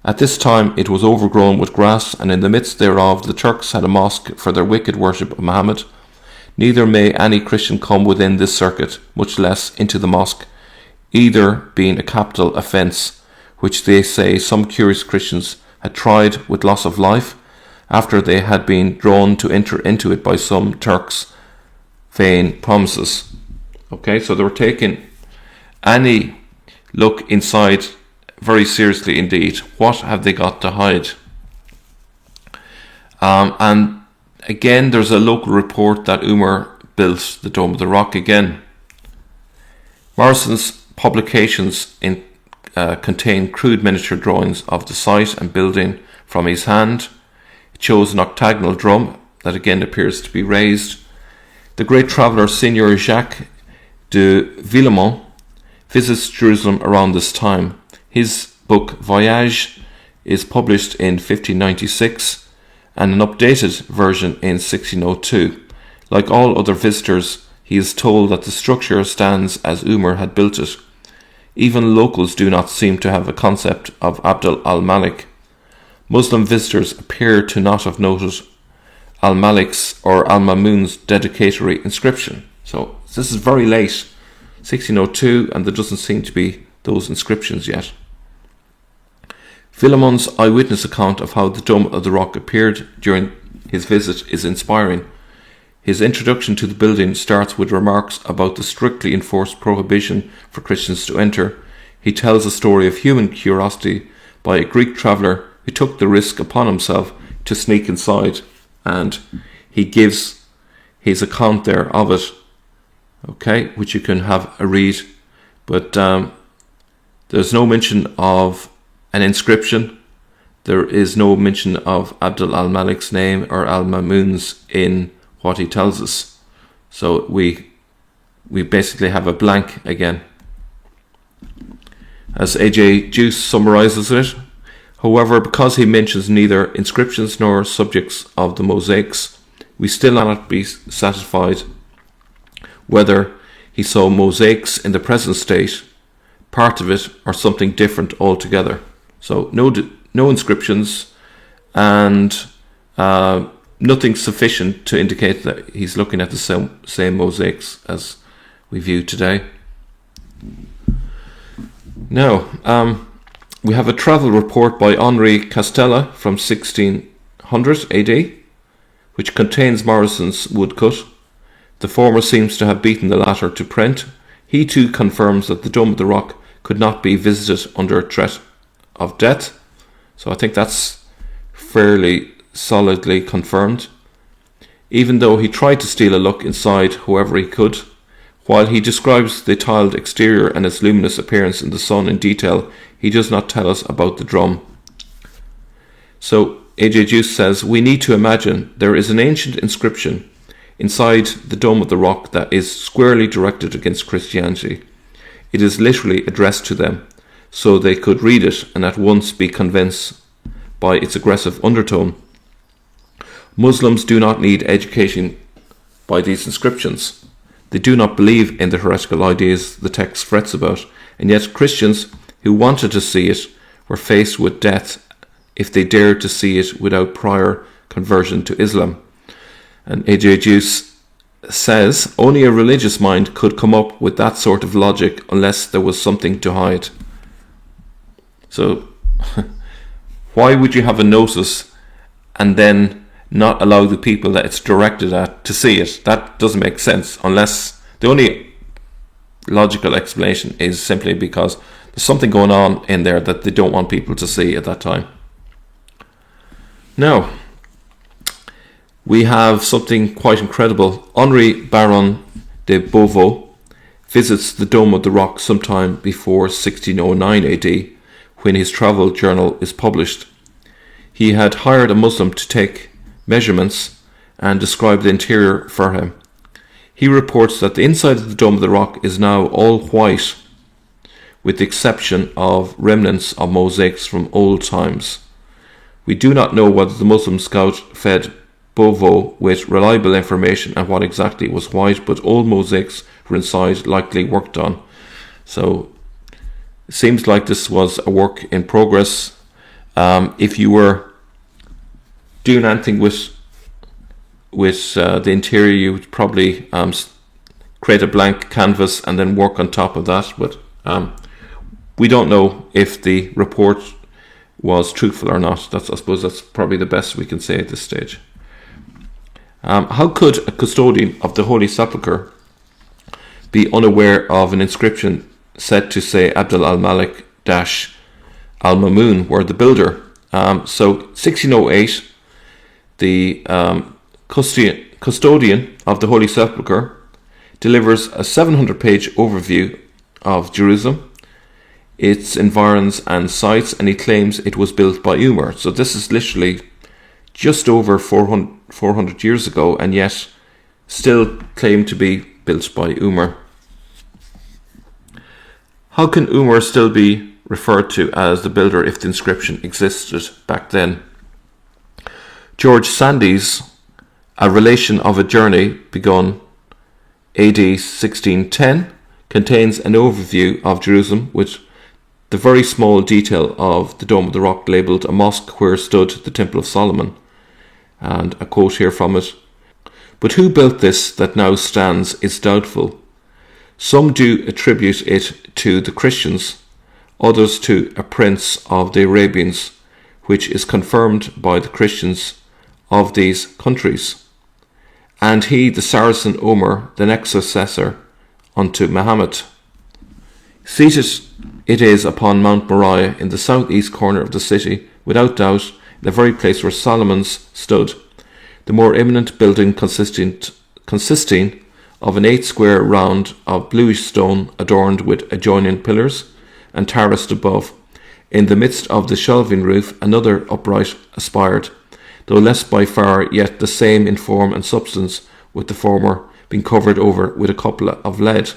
At this time it was overgrown with grass, and in the midst thereof the Turks had a mosque for their wicked worship of Muhammad. Neither may any Christian come within this circuit, much less into the mosque, either being a capital offence, which they say some curious Christians had tried with loss of life, after they had been drawn to enter into it by some Turks' vain promises. Okay, so they were taking any look inside very seriously indeed. What have they got to hide? And again, there's a local report that Umar built the Dome of the Rock again. Morrison's publications contain crude miniature drawings of the site and building from his hand. It shows an octagonal drum that again appears to be raised. The great traveller Seigneur Jacques de Villemont visits Jerusalem around this time. His book Voyage is published in 1596 and an updated version in 1602. Like all other visitors, he is told that the structure stands as Umar had built it. Even locals do not seem to have a concept of Abd Al Malik. Muslim visitors appear to not have noted Al Malik's or Al Mamun's dedicatory inscription. So this is very late, 1602, and there doesn't seem to be those inscriptions yet. Villemont's eyewitness account of how the Dome of the Rock appeared during his visit is inspiring. His introduction to the building starts with remarks about the strictly enforced prohibition for Christians to enter. He tells a story of human curiosity by a Greek traveller who took the risk upon himself to sneak inside, and he gives his account there of it, okay, which you can have a read, but there's no mention of an inscription. There is no mention of Abd al Malik's name or Al Mamun's in what he tells us. So we basically have a blank again. As AJ Deus summarizes it, however, because he mentions neither inscriptions nor subjects of the mosaics, we still cannot be satisfied whether he saw mosaics in the present state, part of it, or something different altogether. So no inscriptions, and nothing sufficient to indicate that he's looking at the same mosaics as we view today. Now, we have a travel report by Henri Castella from 1600 AD, which contains Morrison's woodcut. The former seems to have beaten the latter to print. He too confirms that the Dome of the Rock could not be visited under threat of death. So I think that's fairly solidly confirmed. Even though he tried to steal a look inside however he could, while he describes the tiled exterior and its luminous appearance in the sun in detail, he does not tell us about the drum. So AJ Deus says, we need to imagine there is an ancient inscription inside the Dome of the Rock that is squarely directed against Christianity. It is literally addressed to them, so they could read it and at once be convinced by its aggressive undertone. Muslims do not need education by these inscriptions. They do not believe in the heretical ideas the text frets about, and yet Christians who wanted to see it were faced with death if they dared to see it without prior conversion to Islam. And AJ Deus says only a religious mind could come up with that sort of logic unless there was something to hide. So why would you have a notice and then not allow the people that it's directed at to see it? That doesn't make sense, unless the only logical explanation is simply because there's something going on in there that they don't want people to see at that time. Now, we have something quite incredible. Henri Baron de Beauveau visits the Dome of the Rock sometime before 1609 AD, when his travel journal is published. He had hired a Muslim to take measurements and describe the interior for him. He reports that the inside of the Dome of the Rock is now all white, with the exception of remnants of mosaics from old times. We do not know whether the Muslim scout fed Beauvau with reliable information on what exactly was white, but old mosaics were inside, likely worked on. So it seems like this was a work in progress. If you were doing anything with the interior, you would probably create a blank canvas and then work on top of that. But we don't know if the report was truthful or not. I suppose that's probably the best we can say at this stage. How could a custodian of the Holy Sepulchre be unaware of an inscription said to say Abd Al Malik Al Mamun were the builder? So 1608, the custodian of the Holy Sepulchre delivers a 700-page overview of Jerusalem, its environs and sites, and he claims it was built by Umar. So this is literally just over 400 years ago, and yet still claimed to be built by Umar. How can Umar still be referred to as the builder if the inscription existed back then? George Sandys, A Relation of a Journey begun AD 1610, contains an overview of Jerusalem with the very small detail of the Dome of the Rock labelled a mosque where stood the Temple of Solomon. And a quote here from it: "But who built this that now stands is doubtful. Some do attribute it to the Christians, others to a prince of the Arabians, which is confirmed by the Christians of these countries. And he, the Saracen Umar, the next successor unto Muhammad. Seated it is upon Mount Moriah in the southeast corner of the city, without doubt, the very place where Solomon's stood, the more eminent building consisting of an 8 square round of bluish stone adorned with adjoining pillars and terraced above. In the midst of the shelving roof another upright aspired, though less by far, yet the same in form and substance, with the former being covered over with a cupola of lead."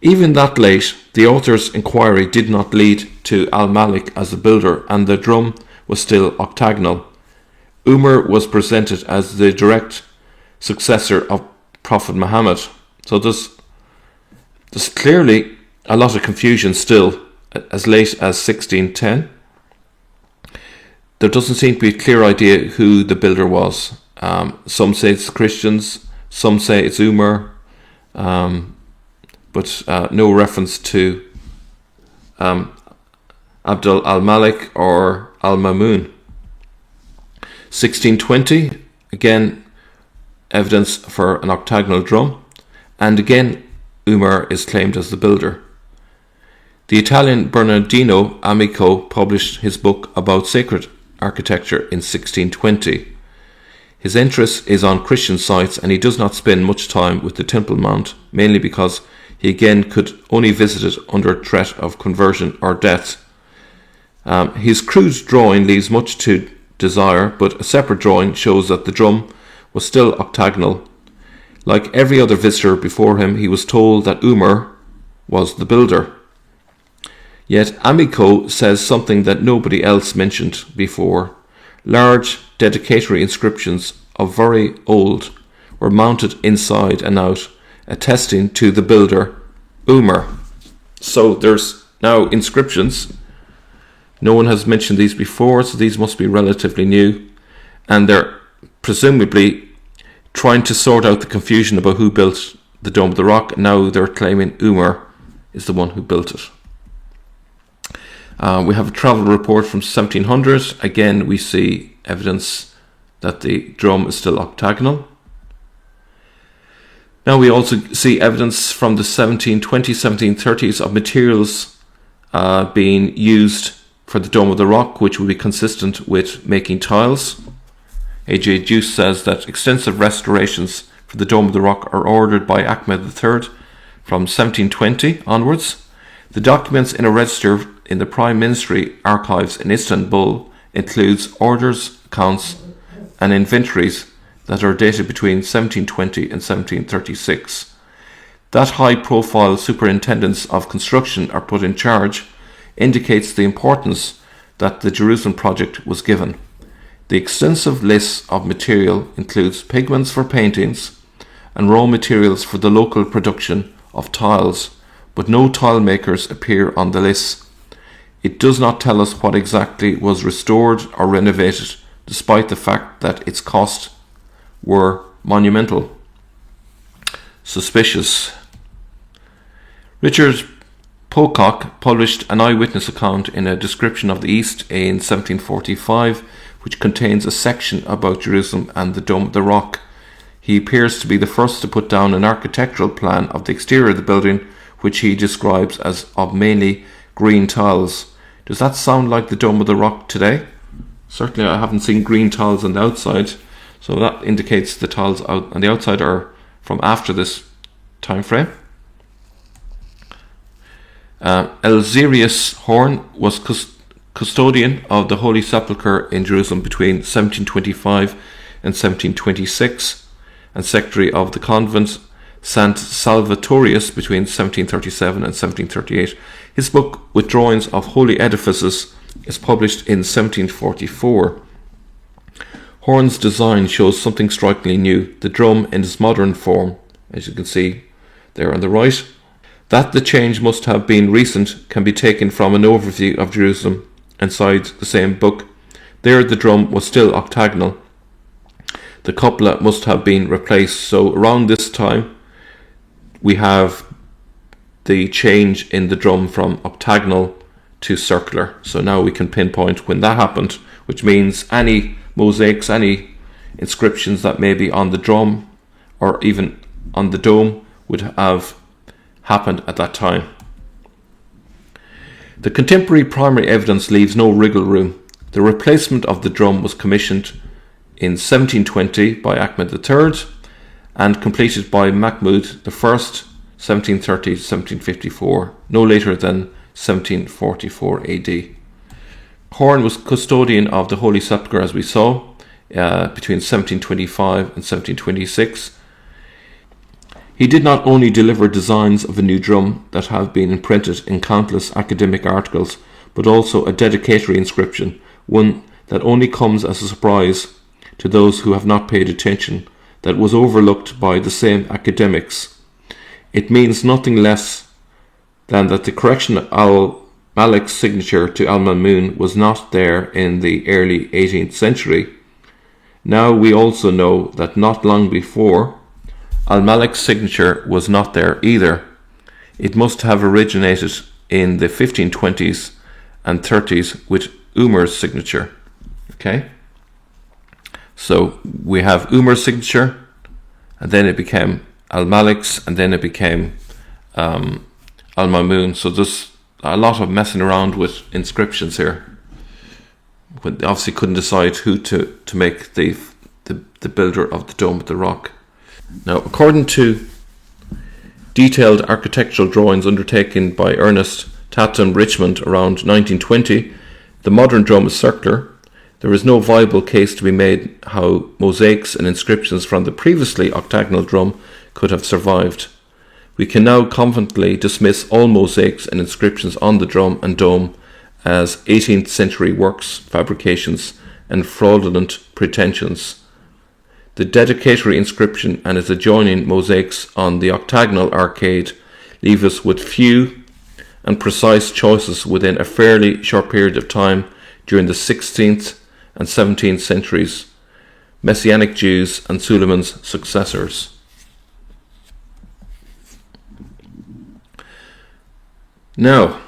Even that late, the author's inquiry did not lead to Al Malik as the builder, and the drum was still octagonal. Umar was presented as the direct successor of Prophet Muhammad. So there's clearly a lot of confusion still as late as 1610. There doesn't seem to be a clear idea who the builder was. Some say it's Christians, some say it's Umar, but no reference to Abd Al Malik or Al Mamun. 1620, again evidence for an octagonal drum, and again Umar is claimed as the builder. The Italian Bernardino Amico published his book about sacred architecture in 1620. His interest is on Christian sites, and he does not spend much time with the Temple Mount, mainly because he again could only visit it under threat of conversion or death. His crude drawing leaves much to desire, but a separate drawing shows that the drum was still octagonal. Like every other visitor before him, he was told that Umar was the builder. Yet Amico says something that nobody else mentioned before. Large dedicatory inscriptions of very old were mounted inside and out, attesting to the builder, Umar. So there's now inscriptions. No one has mentioned these before, so these must be relatively new. And they're presumably trying to sort out the confusion about who built the Dome of the Rock. And now they're claiming Umar is the one who built it. We have a travel report from 1700. Again, we see evidence that the drum is still octagonal. Now we also see evidence from the 1720s, 1730s of materials being used for the Dome of the Rock, which would be consistent with making tiles. AJ Deus says that extensive restorations for the Dome of the Rock are ordered by Ahmed III from 1720 onwards. The documents in a register in the Prime Ministry archives in Istanbul includes orders, accounts and inventories that are dated between 1720 and 1736. That high-profile superintendents of construction are put in charge indicates the importance that the Jerusalem project was given. The extensive list of material includes pigments for paintings and raw materials for the local production of tiles, but no tile makers appear on the list. It does not tell us what exactly was restored or renovated, despite the fact that its costs were monumental. Suspicious. Richard Pocock published an eyewitness account in a description of the East in 1745, which contains a section about Jerusalem and the Dome of the Rock. He appears to be the first to put down an architectural plan of the exterior of the building, which he describes as of mainly green tiles. Does that sound like the Dome of the Rock today? Certainly I haven't seen green tiles on the outside, so that indicates the tiles out on the outside are from after this time frame. Elzerius Horn was custodian of the Holy Sepulchre in Jerusalem between 1725 and 1726, and secretary of the convent Sant Salvatorius between 1737 and 1738. His book with drawings of holy edifices is published in 1744. Horn's design shows something strikingly new, the drum in its modern form, as you can see there on the right. That the change must have been recent can be taken from an overview of Jerusalem inside the same book. There the drum was still octagonal. The cupola must have been replaced, so around this time we have the change in the drum from octagonal to circular. So now we can pinpoint when that happened, which means any mosaics, any inscriptions that may be on the drum or even on the dome would have happened at that time. The contemporary primary evidence leaves no wriggle room. The replacement of the drum was commissioned in 1720 by Ahmed III and completed by Mahmud I, 1730 to 1754, no later than 1744 AD. Horn was custodian of the Holy Sepulchre, as we saw, between 1725 and 1726. He did not only deliver designs of a new drum that have been imprinted in countless academic articles, but also a dedicatory inscription, one that only comes as a surprise to those who have not paid attention, that was overlooked by the same academics. It means nothing less than that the correction of Al Malik's signature to Al Mamun was not there in the early 18th century. Now we also know that not long before, Al Malik's signature was not there either. It must have originated in the 1520s and 30s with Umar's signature. Okay? So we have Umar's signature, and then it became Al Malik's, and then it became Al Mamun. So there's a lot of messing around with inscriptions here. When they obviously couldn't decide who to make the builder of the Dome of the Rock. Now, according to detailed architectural drawings undertaken by Ernest Tatum Richmond around 1920, the modern drum is circular. There is no viable case to be made how mosaics and inscriptions from the previously octagonal drum could have survived. We can now confidently dismiss all mosaics and inscriptions on the drum and dome as 18th century works, fabrications, and fraudulent pretensions. The dedicatory inscription and its adjoining mosaics on the octagonal arcade leave us with few and precise choices within a fairly short period of time during the 16th and 17th centuries, Messianic Jews and Suleiman's successors. Now,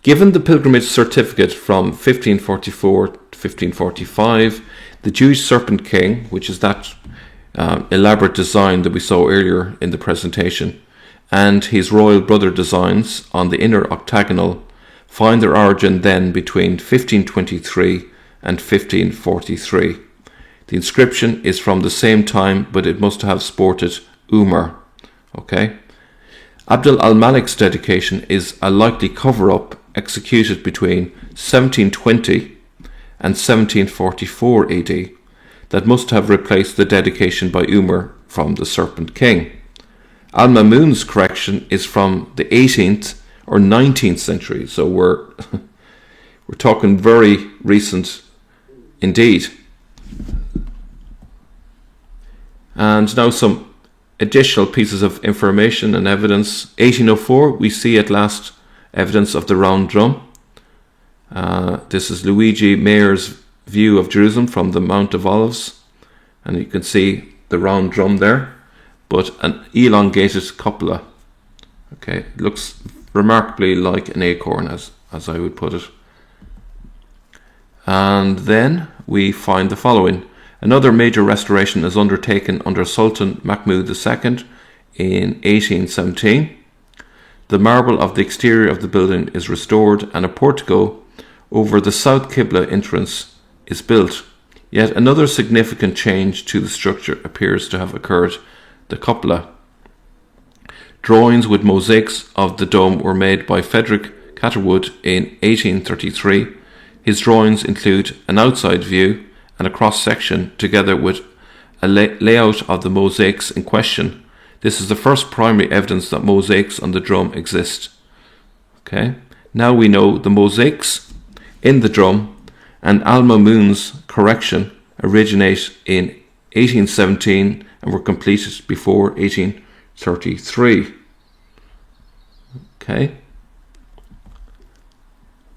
given the pilgrimage certificate from 1544 to 1545, the Jewish Serpent King, which is that elaborate design that we saw earlier in the presentation, and his royal brother designs on the inner octagonal find their origin then between 1523 and 1543. The inscription is from the same time, but it must have sported Umar. Okay. Abd Al Malik's dedication is a likely cover-up executed between 1720 and 1744 AD that must have replaced the dedication by Umar from the Serpent King. Al-Mamun's correction is from the 18th or 19th century, so we're talking very recent indeed. And now some additional pieces of information and evidence. 1804, we see at last evidence of the round drum. This is Luigi Mayer's view of Jerusalem from the Mount of Olives, and you can see the round drum there, but an elongated cupola. Okay, it looks remarkably like an acorn, as I would put it. And then we find the following. Another major restoration is undertaken under Sultan Mahmud II in 1817. The marble of the exterior of the building is restored, and a portico over the south Qibla entrance is built. Yet another significant change to the structure appears to have occurred: the cupola. Drawings with mosaics of the dome were made by Frederick Catherwood in 1833. His drawings include an outside view and a cross-section together with a layout of the mosaics in question. This is the first primary evidence that mosaics on the drum exist. Okay, now we know the mosaics in the drum and Al-Mamun's correction originate in 1817 and were completed before 1833. Okay.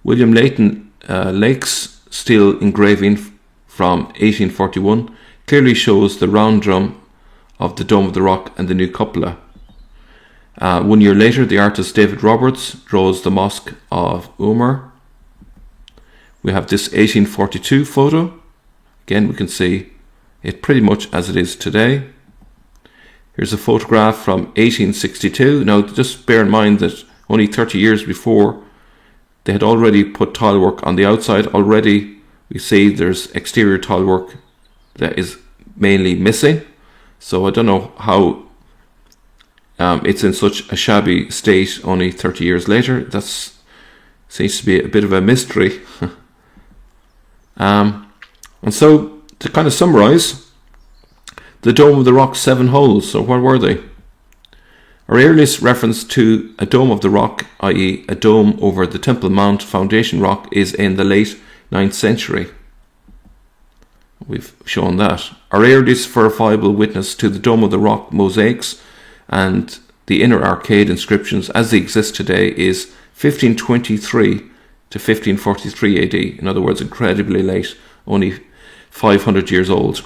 William Leighton Lake's steel engraving from 1841 clearly shows the round drum of the Dome of the Rock and the new cupola. 1 year later, the artist David Roberts draws the Mosque of Umar. We have this 1842 photo. Again, we can see it pretty much as it is today. Here's a photograph from 1862. Now, just bear in mind that only 30 years before, they had already put tile work on the outside. Already, we see there's exterior tile work that is mainly missing. So I don't know how it's in such a shabby state only 30 years later. That seems to be a bit of a mystery. And so, to kind of summarize, the Dome of the Rock 7 holes. So what were they? Our earliest reference to a Dome of the Rock, i.e. a dome over the Temple Mount foundation rock, is in the late 9th century. We've shown that. Our earliest verifiable witness to the Dome of the Rock mosaics and the inner arcade inscriptions as they exist today is 1523 to 1543 AD. In other words, incredibly late, only 500 years old.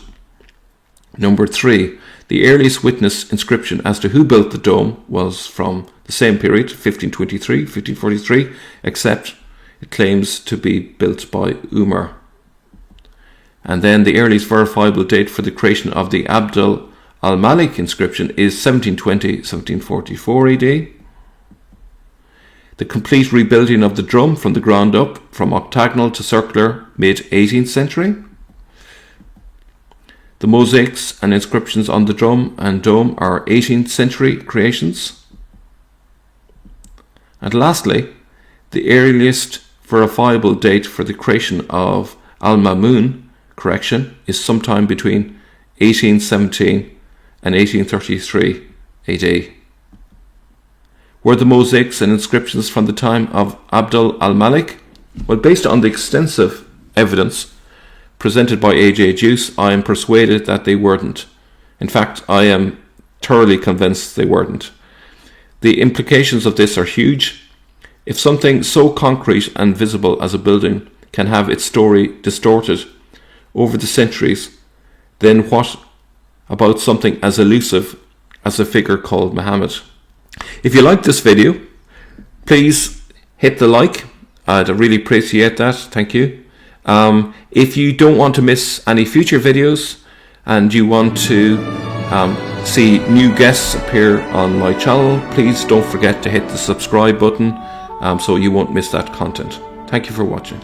Number 3, the earliest witness inscription as to who built the dome was from the same period, 1523, 1543, except it claims to be built by Umar. And then the earliest verifiable date for the creation of the Abd Al Malik inscription is 1720, 1744 AD. The complete rebuilding of the drum from the ground up, from octagonal to circular, mid-18th century. The mosaics and inscriptions on the drum and dome are 18th century creations. And lastly, the earliest verifiable date for the creation of Al-Mamun correction is sometime between 1817 and 1833 AD. Were the mosaics and inscriptions from the time of Abd Al Malik? Well, based on the extensive evidence presented by AJ Deus, I am persuaded that they weren't. In fact, I am thoroughly convinced they weren't. The implications of this are huge. If something so concrete and visible as a building can have its story distorted over the centuries, then what about something as elusive as a figure called Muhammad? If you like this video, please hit the like. I'd really appreciate that. Thank you. If you don't want to miss any future videos and you want to see new guests appear on my channel, please don't forget to hit the subscribe button so you won't miss that content. Thank you for watching.